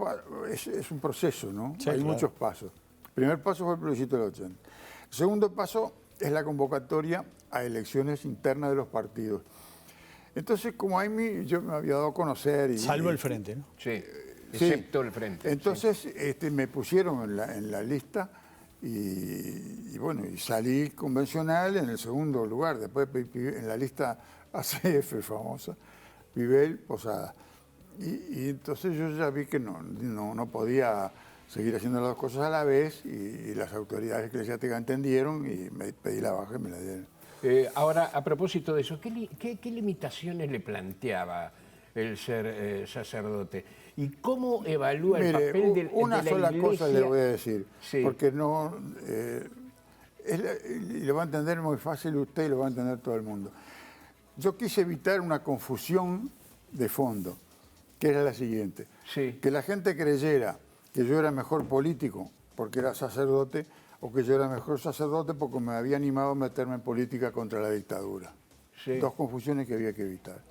es un proceso, ¿no? Sí, hay claro. muchos pasos. El primer paso fue el plebiscito del 80. El segundo paso es la convocatoria a elecciones internas de los partidos. Entonces, como ahí yo me había dado a conocer... Salvo el frente, ¿no? Sí, excepto el frente. Entonces me pusieron en la lista y bueno, y salí convencional en el segundo lugar. Después en la lista ACF famosa, Pibel, Posada. Y entonces yo ya vi que no podía seguir haciendo las dos cosas a la vez y las autoridades eclesiásticas entendieron y me pedí la baja y me la dieron. Ahora, a propósito de eso, ¿qué limitaciones le planteaba el ser sacerdote? ¿Y cómo evalúa el papel de la una sola Iglesia? cosa le voy a decir, Sí. porque no... y lo va a entender muy fácil usted y lo va a entender todo el mundo. Yo quise evitar una confusión de fondo, que era la siguiente. Sí. Que la gente creyera que yo era mejor político porque era sacerdote o que yo era mejor sacerdote porque me había animado a meterme en política contra la dictadura. Sí. Dos confusiones que había que evitar,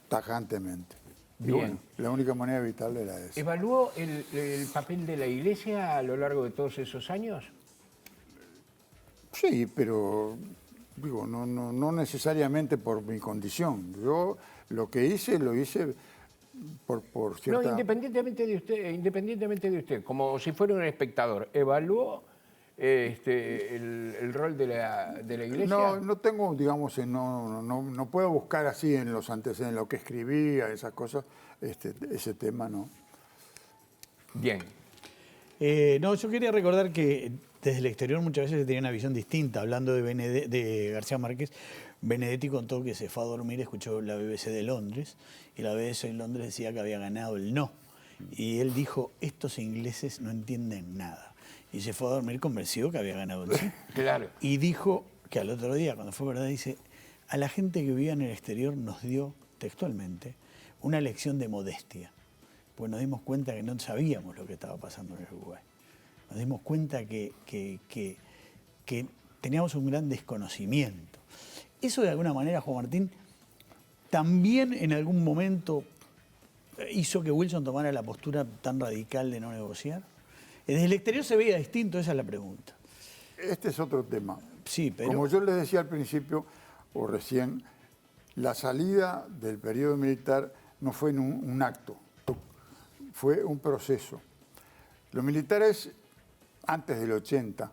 tajantemente. Y Bien. bueno, la única manera de evitarla era esa. ¿Evaluó el papel de la Iglesia a lo largo de todos esos años? Sí, pero digo, no necesariamente por mi condición. Yo lo que hice, lo hice por cierta... No, independientemente de usted, como si fuera un espectador, ¿evaluó el rol de la Iglesia? No tengo, digamos, no puedo buscar así en los antecedentes, en lo que escribía, esas cosas, ese tema no. Bien. No, yo quería recordar que desde el exterior muchas veces se tenía una visión distinta. Hablando de García Márquez, Benedetti contó que se fue a dormir, escuchó la BBC de Londres, y la BBC en Londres decía que había ganado el no. Y él dijo, estos ingleses no entienden nada. Y se fue a dormir convencido que había ganado el sí. Claro. Y dijo que al otro día, cuando fue verdad, dice, a la gente que vivía en el exterior nos dio, textualmente, una lección de modestia. Pues nos dimos cuenta que no sabíamos lo que estaba pasando en el Uruguay. Nos dimos cuenta que teníamos un gran desconocimiento. Eso de alguna manera, Juan Martín, también en algún momento hizo que Wilson tomara la postura tan radical de no negociar. Desde el exterior se veía distinto, esa es la pregunta. Este es otro tema. Sí, pero... Como yo les decía al principio, o recién, la salida del periodo militar no fue en un acto, fue un proceso. Los militares, antes del 80,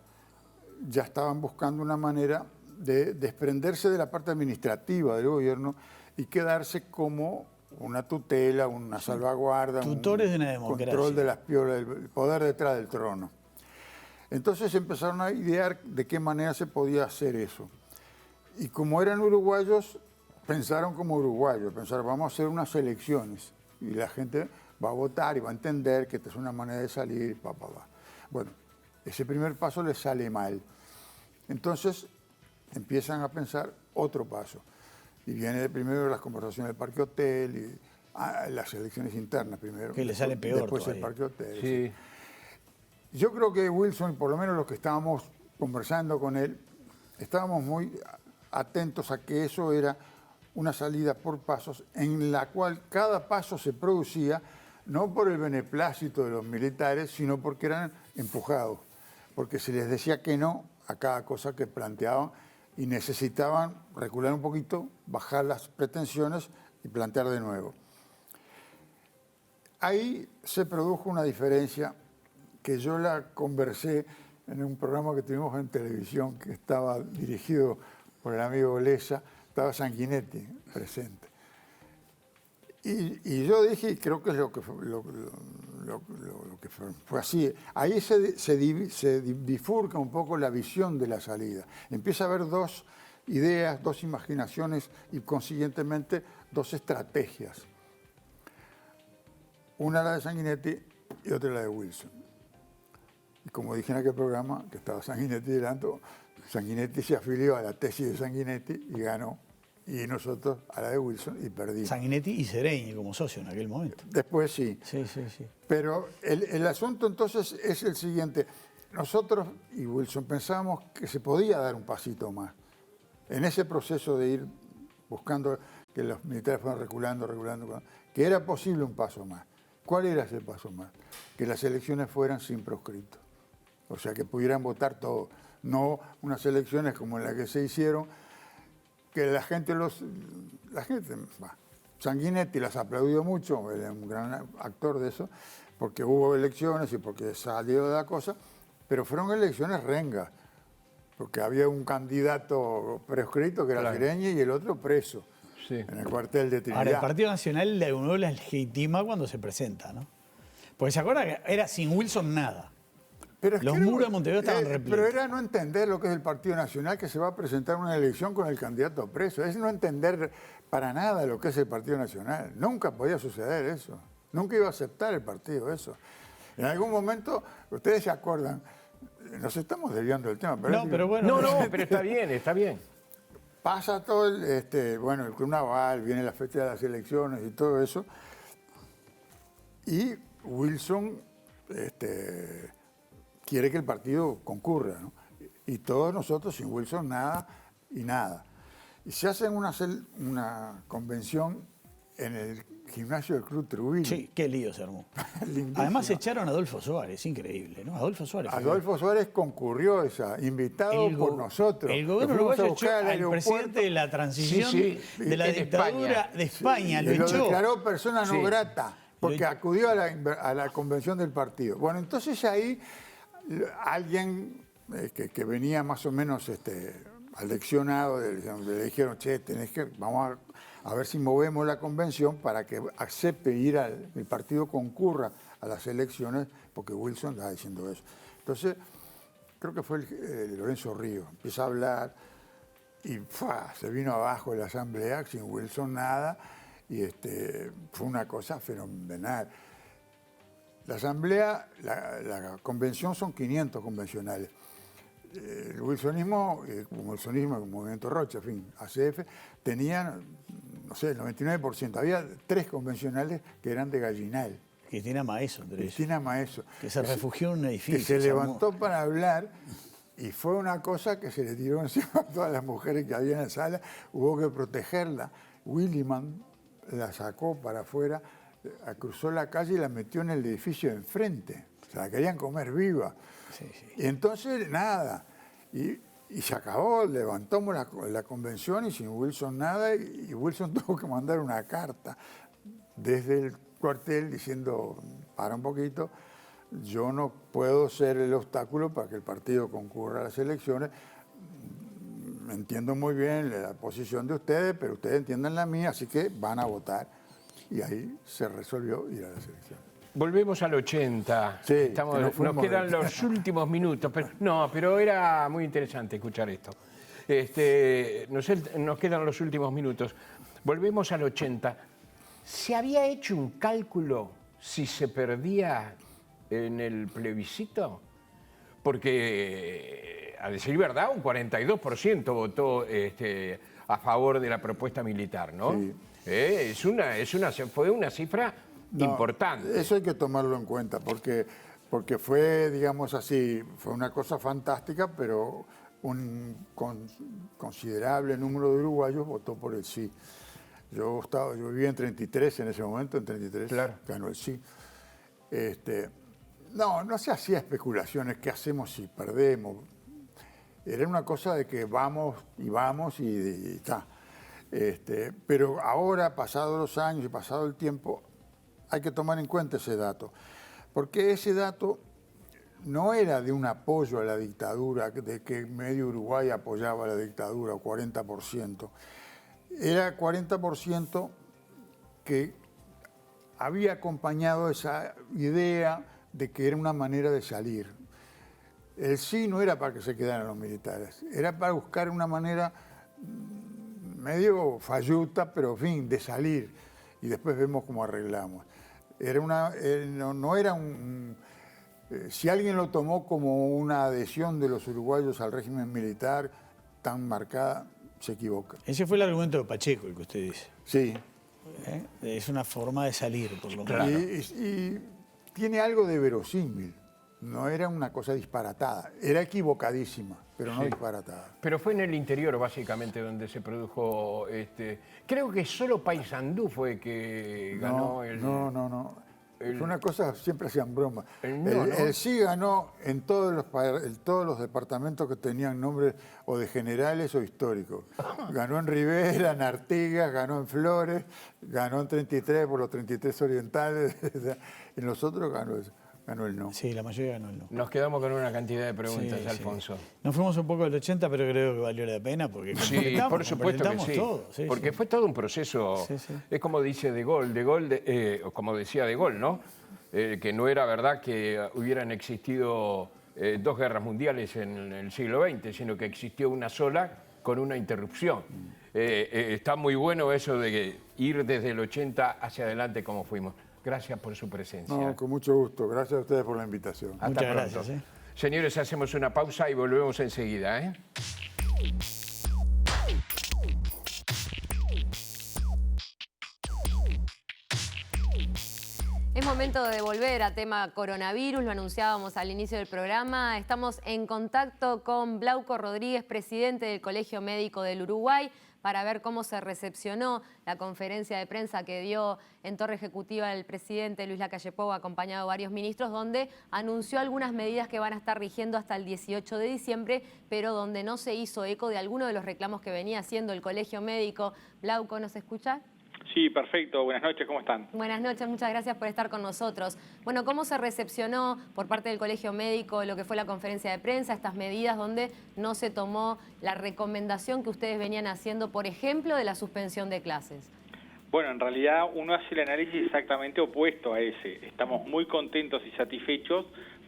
ya estaban buscando una manera de desprenderse de la parte administrativa del gobierno y quedarse como una tutela, una salvaguarda, tutores de una democracia, control de las piolas, el poder detrás del trono. Entonces empezaron a idear de qué manera se podía hacer eso. Y como eran uruguayos, pensaron como uruguayos, pensaron, vamos a hacer unas elecciones y la gente va a votar y va a entender que esta es una manera de salir, Bueno, ese primer paso les sale mal. Entonces empiezan a pensar otro paso. Y viene primero las conversaciones del Parque Hotel, y las elecciones internas primero. Que le sale peor después todavía. el Parque Hotel. Sí. Yo creo que Wilson, por lo menos los que estábamos conversando con él, estábamos muy atentos a que eso era una salida por pasos, en la cual cada paso se producía no por el beneplácito de los militares, sino porque eran empujados, porque se les decía que no a cada cosa que planteaban y necesitaban recular un poquito, bajar las pretensiones y plantear de nuevo. Ahí se produjo una diferencia que yo la conversé en un programa que tuvimos en televisión que estaba dirigido por el amigo Lesa, estaba Sanguinetti presente. Y yo dije, y creo que es lo que fue así, ahí se bifurca un poco la visión de la salida. Empieza a haber dos ideas, dos imaginaciones y consiguientemente dos estrategias. Una la de Sanguinetti y otra la de Wilson. Y como dije en aquel programa, que estaba Sanguinetti delante, Sanguinetti se afilió a la tesis de Sanguinetti y ganó. Y nosotros a la de Wilson y perdimos. Sanguinetti y Sereñi como socio en aquel momento. Después sí. Sí. Pero el asunto entonces es el siguiente. Nosotros y Wilson pensábamos que se podía dar un pasito más. En ese proceso de ir buscando que los militares fueran reculando, que era posible un paso más. ¿Cuál era ese paso más? Que las elecciones fueran sin proscripto. O sea, que pudieran votar todos. No unas elecciones como las que se hicieron, que la gente, Sanguinetti las aplaudió mucho, él es un gran actor de eso, porque hubo elecciones y porque salió de la cosa, pero fueron elecciones rengas, porque había un candidato prescrito que era Sereñi y el otro preso, en el cuartel de Trinidad. Ahora, el Partido Nacional de alguno la legitima cuando se presenta, ¿no? Porque se acuerda que era sin Wilson nada. Pero es Los que muros de Montevideo estaban pero repletos. era no entender lo que es el Partido Nacional, que se va a presentar una elección con el candidato preso. Es no entender para nada lo que es el Partido Nacional. Nunca podía suceder eso. Nunca iba a aceptar el partido eso. En algún momento, ustedes se acuerdan, nos estamos desviando del tema. No, pero bueno. No, pero está bien, está bien. Pasa todo el carnaval, viene la fecha de las elecciones y todo eso. Y Wilson quiere que el partido concurra, ¿no? Y todos nosotros sin Wilson nada y nada. Y se hace una convención en el gimnasio del Club Trujillo. Sí, qué lío se armó. Además echaron a Adolfo Suárez, increíble, ¿no? Adolfo Suárez concurrió invitado por nosotros. El gobierno uruguayo echó al presidente de la transición de la dictadura de España. Lo declaró persona no grata, porque acudió a la convención del partido. Bueno, entonces ahí alguien que venía más o menos aleccionado, le dijeron, che, vamos a ver si movemos la convención para que acepte el partido concurra a las elecciones, porque Wilson estaba diciendo eso. Entonces, creo que fue Lorenzo Ríos, empieza a hablar y se vino abajo la asamblea sin Wilson nada, y fue una cosa fenomenal. La asamblea, la convención son 500 convencionales. El wilsonismo, como el Movimiento Rocha, en fin, ACF, tenían, no sé, el 99%. Había 3 convencionales que eran de Gallinal. Cristina Maeso, entre ellos. Cristina Maeso. Que se refugió en un edificio. Que se levantó para hablar y fue una cosa que se le tiró encima a todas las mujeres que había en la sala. Hubo que protegerla. Williman la sacó para afuera, cruzó la calle y la metió en el edificio de enfrente. Se la querían comer viva. Sí, sí. Y entonces, nada. Y se acabó, levantamos la convención y sin Wilson nada. Y Wilson tuvo que mandar una carta desde el cuartel diciendo, para un poquito, yo no puedo ser el obstáculo para que el partido concurra a las elecciones. Entiendo muy bien la posición de ustedes, pero ustedes entienden la mía, así que van a votar. Y ahí se resolvió ir a las elecciones. Volvemos al 80. Sí, nos quedan los últimos minutos. Pero era muy interesante escuchar esto. Nos quedan los últimos minutos. Volvemos al 80. ¿Se había hecho un cálculo si se perdía en el plebiscito? Porque, a decir verdad, un 42% votó a favor de la propuesta militar, ¿no? Sí. Fue una cifra importante. Eso hay que tomarlo en cuenta, porque fue, digamos así, fue una cosa fantástica, pero un considerable número de uruguayos votó por el sí. Yo vivía en 33 en ese momento, en 33 ganó el sí. No se hacía especulaciones, ¿qué hacemos si perdemos? Era una cosa de que vamos y está. Pero ahora, pasados los años y pasado el tiempo, hay que tomar en cuenta ese dato. Porque ese dato no era de un apoyo a la dictadura, de que medio Uruguay apoyaba la dictadura, o 40%. Era 40% que había acompañado esa idea de que era una manera de salir. El sí no era para que se quedaran los militares, era para buscar una manera medio falluta, pero en fin, de salir. Y después vemos cómo arreglamos. No era un... si alguien lo tomó como una adhesión de los uruguayos al régimen militar tan marcada, se equivoca. Ese fue el argumento de Pacheco, el que usted dice. Sí. Es una forma de salir, por lo menos. Claro. Y tiene algo de verosímil. No era una cosa disparatada. Era equivocadísima, pero no disparatada. Pero fue en el interior, básicamente, donde se produjo... Creo que solo Paysandú fue que ganó el... No. Fue una cosa, siempre hacían broma. El sí ganó en todos los departamentos que tenían nombres o de generales o históricos. Ganó en Rivera, en Artigas, ganó en Flores, ganó en 33 por los 33 orientales. En los otros ganó el no. Sí, la mayoría ganó el no. Nos quedamos con una cantidad de preguntas, Alfonso. Nos fuimos un poco del 80, pero creo que valió la pena porque sí, por supuesto que sí. Todo. Porque fue todo un proceso. Es como dice De Gaulle, como decía De Gaulle, ¿no? que no era verdad que hubieran existido 2 guerras mundiales en el siglo XX, sino que existió una sola con una interrupción. Está muy bueno eso de ir desde el 80 hacia adelante como fuimos. Gracias por su presencia. No, con mucho gusto. Gracias a ustedes por la invitación. Hasta Muchas pronto. gracias. Señores, hacemos una pausa y volvemos enseguida, ¿eh? Es momento de volver a tema coronavirus, lo anunciábamos al inicio del programa. Estamos en contacto con Glauco Rodríguez, presidente del Colegio Médico del Uruguay, para ver cómo se recepcionó la conferencia de prensa que dio en Torre Ejecutiva el presidente Luis Lacalle Pou, acompañado de varios ministros, donde anunció algunas medidas que van a estar rigiendo hasta el 18 de diciembre, pero donde no se hizo eco de alguno de los reclamos que venía haciendo el Colegio Médico. Glauco, ¿nos escucha? Sí, perfecto. Buenas noches, ¿cómo están? Buenas noches, muchas gracias por estar con nosotros. Bueno, ¿cómo se recepcionó por parte del Colegio Médico lo que fue la conferencia de prensa, estas medidas donde no se tomó la recomendación que ustedes venían haciendo, por ejemplo, de la suspensión de clases? Bueno, en realidad uno hace el análisis exactamente opuesto a ese. Estamos muy contentos y satisfechos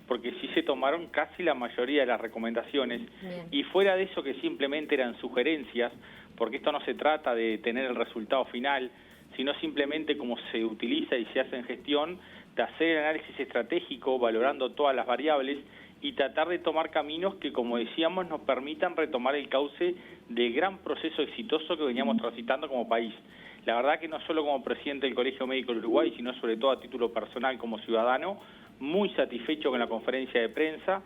porque sí se tomaron casi la mayoría de las recomendaciones. Bien. Y fuera de eso que simplemente eran sugerencias, porque esto no se trata de tener el resultado final, sino simplemente como se utiliza y se hace en gestión, de hacer el análisis estratégico, valorando todas las variables y tratar de tomar caminos que, como decíamos, nos permitan retomar el cauce del gran proceso exitoso que veníamos transitando como país. La verdad que no solo como presidente del Colegio Médico del Uruguay, sino sobre todo a título personal como ciudadano, muy satisfecho con la conferencia de prensa.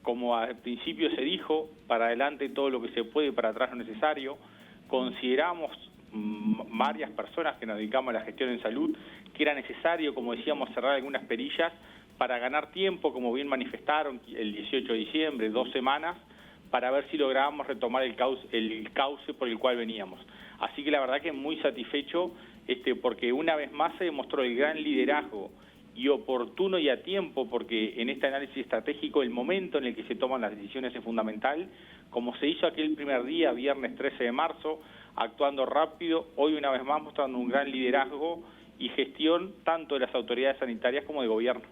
Como al principio se dijo, para adelante todo lo que se puede, para atrás lo necesario. Consideramos varias personas que nos dedicamos a la gestión en salud que era necesario, como decíamos, cerrar algunas perillas para ganar tiempo, como bien manifestaron el 18 de diciembre, 2 semanas, para ver si lográbamos retomar el cauce por el cual veníamos. Así que la verdad que muy satisfecho, porque una vez más se demostró el gran liderazgo y oportuno y a tiempo, porque en este análisis estratégico el momento en el que se toman las decisiones es fundamental, como se hizo aquel primer día, viernes 13 de marzo, actuando rápido, hoy una vez más mostrando un gran liderazgo y gestión tanto de las autoridades sanitarias como de gobierno.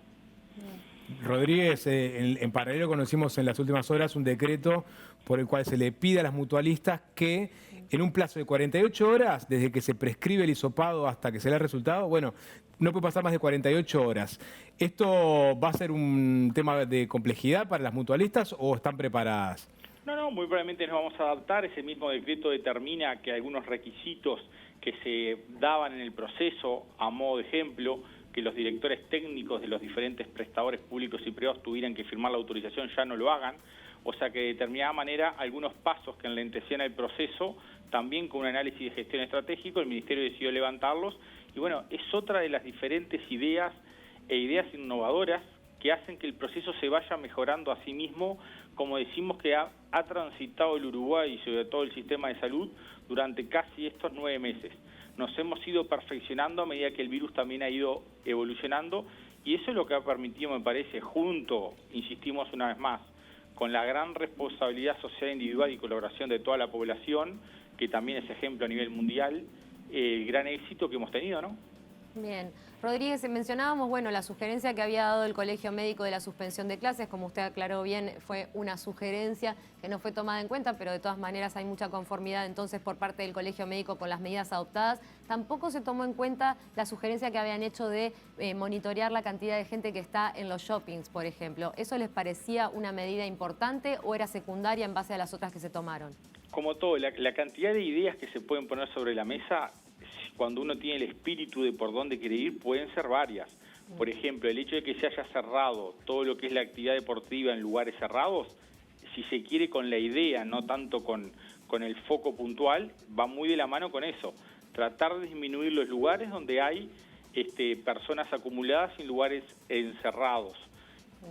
Rodríguez, en paralelo conocimos en las últimas horas un decreto por el cual se le pide a las mutualistas que en un plazo de 48 horas, desde que se prescribe el hisopado hasta que se le da el resultado, bueno, no puede pasar más de 48 horas. ¿Esto va a ser un tema de complejidad para las mutualistas o están preparadas? No, muy probablemente nos vamos a adaptar. Ese mismo decreto determina que algunos requisitos que se daban en el proceso, a modo de ejemplo, que los directores técnicos de los diferentes prestadores públicos y privados tuvieran que firmar la autorización, ya no lo hagan. O sea que de determinada manera algunos pasos que enlentecían el proceso, también con un análisis de gestión estratégico, el Ministerio decidió levantarlos. Y bueno, es otra de las diferentes ideas innovadoras que hacen que el proceso se vaya mejorando a sí mismo, como decimos que ha transitado el Uruguay y sobre todo el sistema de salud durante casi estos 9 meses. Nos hemos ido perfeccionando a medida que el virus también ha ido evolucionando y eso es lo que ha permitido, me parece, junto, insistimos una vez más, con la gran responsabilidad social individual y colaboración de toda la población, que también es ejemplo a nivel mundial, el gran éxito que hemos tenido, ¿no? Bien. Rodríguez, mencionábamos, bueno, la sugerencia que había dado el Colegio Médico de la suspensión de clases, como usted aclaró bien, fue una sugerencia que no fue tomada en cuenta, pero de todas maneras hay mucha conformidad entonces por parte del Colegio Médico con las medidas adoptadas. Tampoco se tomó en cuenta la sugerencia que habían hecho de monitorear la cantidad de gente que está en los shoppings, por ejemplo. ¿Eso les parecía una medida importante o era secundaria en base a las otras que se tomaron? Como todo, la cantidad de ideas que se pueden poner sobre la mesa, cuando uno tiene el espíritu de por dónde quiere ir, pueden ser varias. Por ejemplo, el hecho de que se haya cerrado todo lo que es la actividad deportiva en lugares cerrados, si se quiere con la idea, no tanto con el foco puntual, va muy de la mano con eso. Tratar de disminuir los lugares donde hay personas acumuladas en lugares encerrados.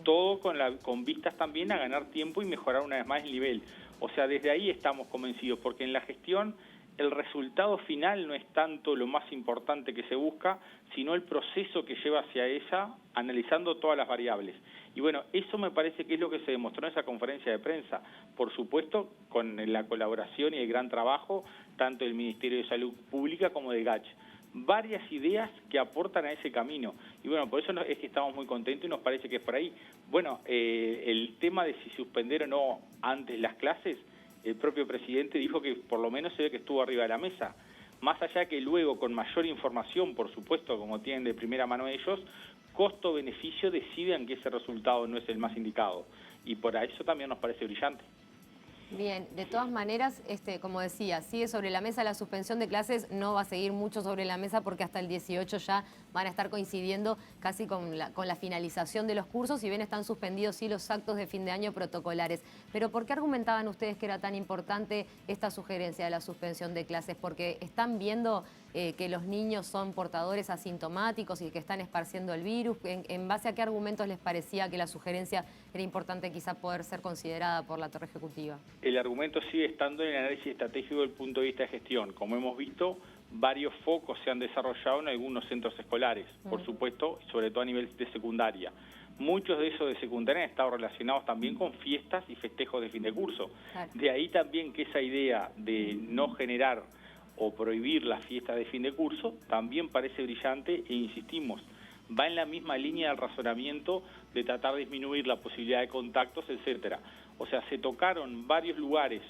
Todo con vistas también a ganar tiempo y mejorar una vez más el nivel. O sea, desde ahí estamos convencidos, porque en la gestión el resultado final no es tanto lo más importante que se busca, sino el proceso que lleva hacia ella, analizando todas las variables. Y bueno, eso me parece que es lo que se demostró en esa conferencia de prensa. Por supuesto, con la colaboración y el gran trabajo, tanto del Ministerio de Salud Pública como del GACH. varias ideas que aportan a ese camino. Y bueno, por eso es que estamos muy contentos y nos parece que es por ahí. Bueno, el tema de si suspender o no antes las clases, el propio presidente dijo que por lo menos se ve que estuvo arriba de la mesa. Más allá que luego, con mayor información, por supuesto, como tienen de primera mano ellos, costo-beneficio deciden que ese resultado no es el más indicado. Y por eso también nos parece brillante. Bien, de todas maneras, como decía, sigue sobre la mesa la suspensión de clases, no va a seguir mucho sobre la mesa porque hasta el 18 ya van a estar coincidiendo casi con la finalización de los cursos, si bien están suspendidos sí los actos de fin de año protocolares. Pero ¿por qué argumentaban ustedes que era tan importante esta sugerencia de la suspensión de clases? ¿Porque están viendo que los niños son portadores asintomáticos y que están esparciendo el virus? ¿En base a qué argumentos les parecía que la sugerencia era importante quizá poder ser considerada por la Torre Ejecutiva? El argumento sigue estando en el análisis estratégico desde el punto de vista de gestión. Como hemos visto, varios focos se han desarrollado en algunos centros escolares, por supuesto, sobre todo a nivel de secundaria. Muchos de esos de secundaria han estado relacionados también con fiestas y festejos de fin de curso. Claro. De ahí también que esa idea de no generar o prohibir las fiestas de fin de curso también parece brillante e insistimos, va en la misma línea del razonamiento de tratar de disminuir la posibilidad de contactos, etcétera. O sea, se tocaron varios lugares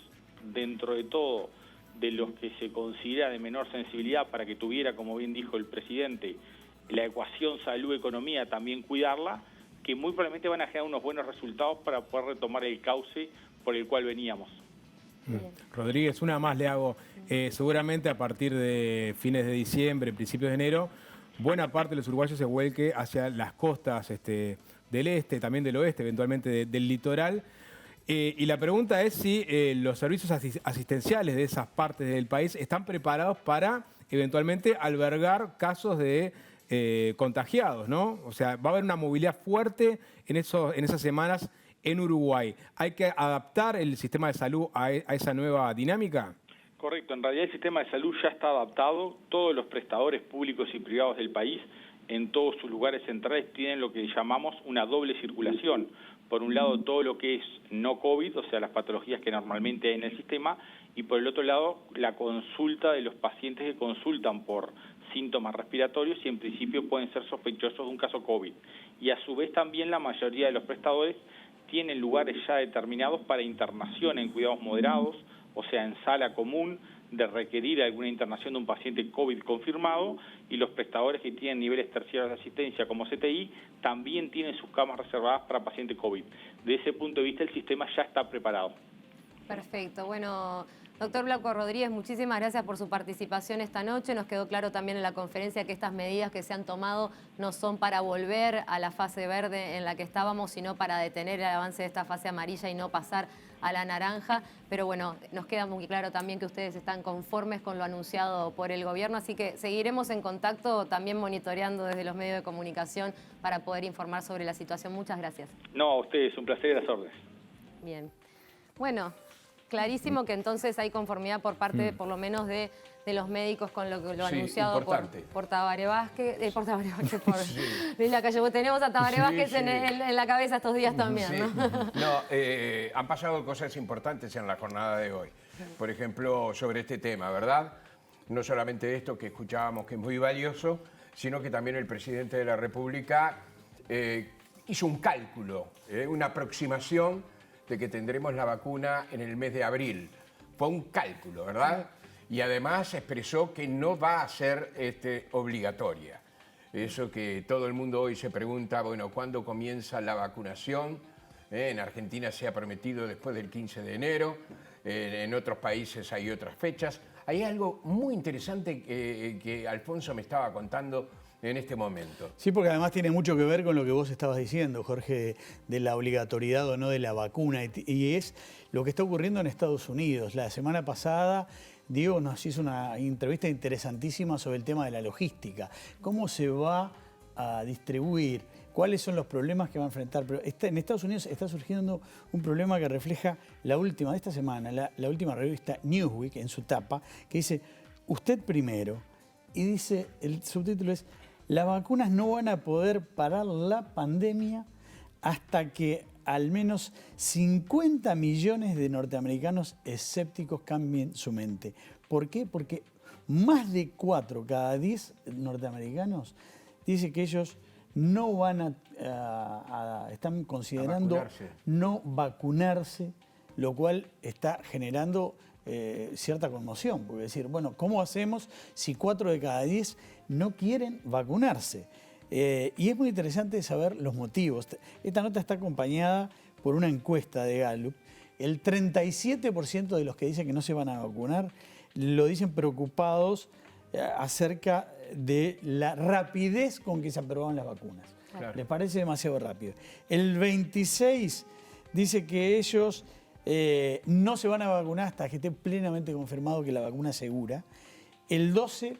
dentro de todo de los que se considera de menor sensibilidad para que tuviera, como bien dijo el presidente, la ecuación salud-economía también cuidarla, que muy probablemente van a generar unos buenos resultados para poder retomar el cauce por el cual veníamos. Rodríguez, una más le hago. Seguramente a partir de fines de diciembre, principios de enero, buena parte de los uruguayos se vuelque hacia las costas del este, también del oeste, eventualmente del litoral. Y la pregunta es si los servicios asistenciales de esas partes del país están preparados para eventualmente albergar casos de contagiados, ¿no? O sea, va a haber una movilidad fuerte en esas semanas en Uruguay. ¿Hay que adaptar el sistema de salud a esa nueva dinámica? Correcto, en realidad el sistema de salud ya está adaptado. Todos los prestadores públicos y privados del país, en todos sus lugares centrales, tienen lo que llamamos una doble circulación. Por un lado, todo lo que es no COVID, o sea, las patologías que normalmente hay en el sistema, y por el otro lado, la consulta de los pacientes que consultan por síntomas respiratorios y en principio pueden ser sospechosos de un caso COVID. Y a su vez también la mayoría de los prestadores tienen lugares ya determinados para internación en cuidados moderados, o sea, en sala común, de requerir alguna internación de un paciente COVID confirmado, y los prestadores que tienen niveles terciarios de asistencia como CTI también tienen sus camas reservadas para paciente COVID. De ese punto de vista el sistema ya está preparado. Perfecto. Bueno, doctor Glauco Rodríguez, muchísimas gracias por su participación esta noche. Nos quedó claro también en la conferencia que estas medidas que se han tomado no son para volver a la fase verde en la que estábamos, sino para detener el avance de esta fase amarilla y no pasar a la naranja. Pero bueno, nos queda muy claro también que ustedes están conformes con lo anunciado por el gobierno, así que seguiremos en contacto, también monitoreando desde los medios de comunicación para poder informar sobre la situación. Muchas gracias. No, a ustedes, un placer, a las órdenes. Bien. Bueno, clarísimo que entonces hay conformidad por parte, por lo menos, de los médicos con lo anunciado por Tabaré Vázquez, Luis Lacalle. Tenemos a Tabaré Vázquez en la cabeza estos días también, ¿no? No, han pasado cosas importantes en la jornada de hoy. Por ejemplo, sobre este tema, ¿verdad? No solamente esto que escuchábamos, que es muy valioso, sino que también el presidente de la República hizo un cálculo, una aproximación de que tendremos la vacuna en el mes de abril. Fue un cálculo, ¿verdad? Y además expresó que no va a ser obligatoria. Eso que todo el mundo hoy se pregunta, bueno, ¿cuándo comienza la vacunación? En Argentina se ha prometido después del 15 de enero, en otros países hay otras fechas. Hay algo muy interesante que Alfonso me estaba contando en este momento. Sí, porque además tiene mucho que ver con lo que vos estabas diciendo, Jorge, de la obligatoriedad o no de la vacuna. Y es lo que está ocurriendo en Estados Unidos. La semana pasada, Diego nos hizo una entrevista interesantísima sobre el tema de la logística. ¿Cómo se va a distribuir? ¿Cuáles son los problemas que va a enfrentar? Pero en Estados Unidos está surgiendo un problema que refleja la última de esta semana, la última revista Newsweek, en su tapa, que dice, usted primero. Y dice, el subtítulo es, las vacunas no van a poder parar la pandemia hasta que al menos 50 millones de norteamericanos escépticos cambien su mente. ¿Por qué? Porque más de 4 cada 10 norteamericanos dice que ellos no van están considerando no vacunarse, lo cual está generando cierta conmoción. Porque decir, bueno, ¿cómo hacemos si 4 de cada 10 no quieren vacunarse? Y es muy interesante saber los motivos. Esta nota está acompañada por una encuesta de Gallup. El 37% de los que dicen que no se van a vacunar lo dicen preocupados acerca de la rapidez con que se aprobaron las vacunas. Claro. Les parece demasiado rápido. El 26% dice que ellos no se van a vacunar hasta que esté plenamente confirmado que la vacuna es segura. El 12%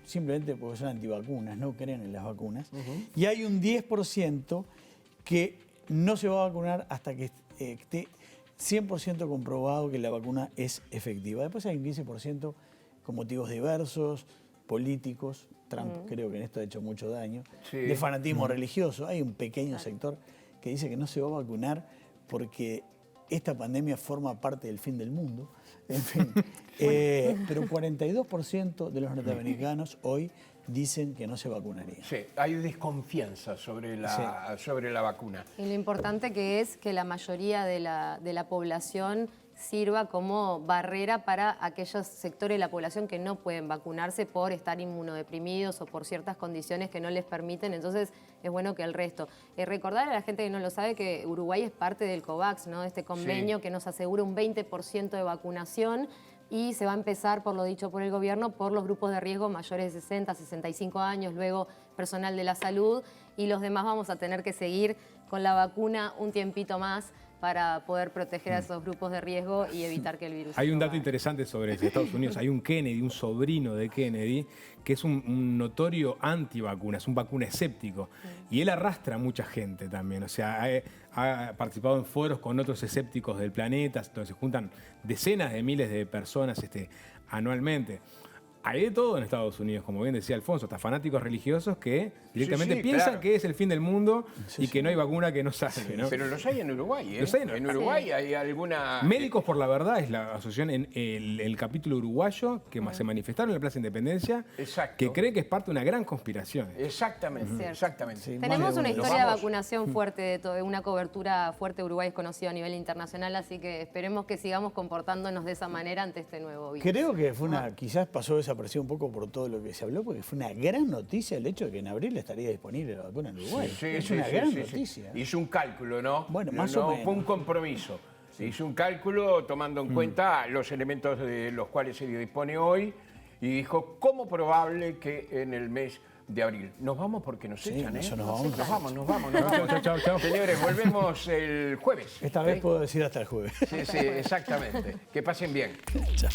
simplemente porque son antivacunas, no creen en las vacunas. Y hay un 10% que no se va a vacunar hasta que esté 100% comprobado que la vacuna es efectiva. Después hay un 15% con motivos diversos, políticos. Trump creo que en esto ha hecho mucho daño. Sí. De fanatismo religioso. Hay un pequeño sector que dice que no se va a vacunar porque esta pandemia forma parte del fin del mundo. En fin, pero 42% de los norteamericanos hoy dicen que no se vacunarían. Sí, hay desconfianza sobre la vacuna. Y lo importante que es que la mayoría de la población sirva como barrera para aquellos sectores de la población que no pueden vacunarse por estar inmunodeprimidos o por ciertas condiciones que no les permiten. Entonces es bueno que el resto. Recordar a la gente que no lo sabe que Uruguay es parte del COVAX, ¿no? Este convenio que nos asegura un 20% de vacunación y se va a empezar, por lo dicho por el gobierno, por los grupos de riesgo mayores de 60, 65 años, luego personal de la salud, y los demás vamos a tener que seguir con la vacuna un tiempito más para poder proteger a esos grupos de riesgo y evitar que el virus... Hay un dato interesante sobre Estados Unidos. Hay un Kennedy, un sobrino de Kennedy, que es un notorio antivacunas, un vacuna escéptico. Y él arrastra a mucha gente también. O sea, ha participado en foros con otros escépticos del planeta, donde se juntan decenas de miles de personas anualmente. Hay de todo en Estados Unidos, como bien decía Alfonso, hasta fanáticos religiosos que directamente piensan que es el fin del mundo y que no hay vacuna que no salve, ¿no? Pero los hay en Uruguay, ¿eh? Los hay en Uruguay hay alguna... Médicos por la Verdad es la asociación en el capítulo uruguayo que se manifestaron en la Plaza Independencia, que cree que es parte de una gran conspiración. Exactamente, exactamente. Sí, tenemos una historia de vacunación fuerte, de una cobertura fuerte. Uruguay es conocido a nivel internacional, así que esperemos que sigamos comportándonos de esa manera ante este nuevo virus. Creo que fue quizás pasó desapercibido un poco por todo lo que se habló, porque fue una gran noticia el hecho de que en abril estaría disponible la vacuna en Uruguay. Es una gran noticia. Hizo un cálculo, ¿no? Bueno, más o menos. Fue un compromiso. Hizo un cálculo tomando en cuenta los elementos de los cuales se dispone hoy y dijo, ¿cómo probable que en el mes de abril? Nos vamos porque nos echan, ¿eh? Eso nos vamos. Nos vamos. Chao. Señores, volvemos el jueves. Esta vez puedo decir hasta el jueves. Sí, exactamente. Que pasen bien. Chao.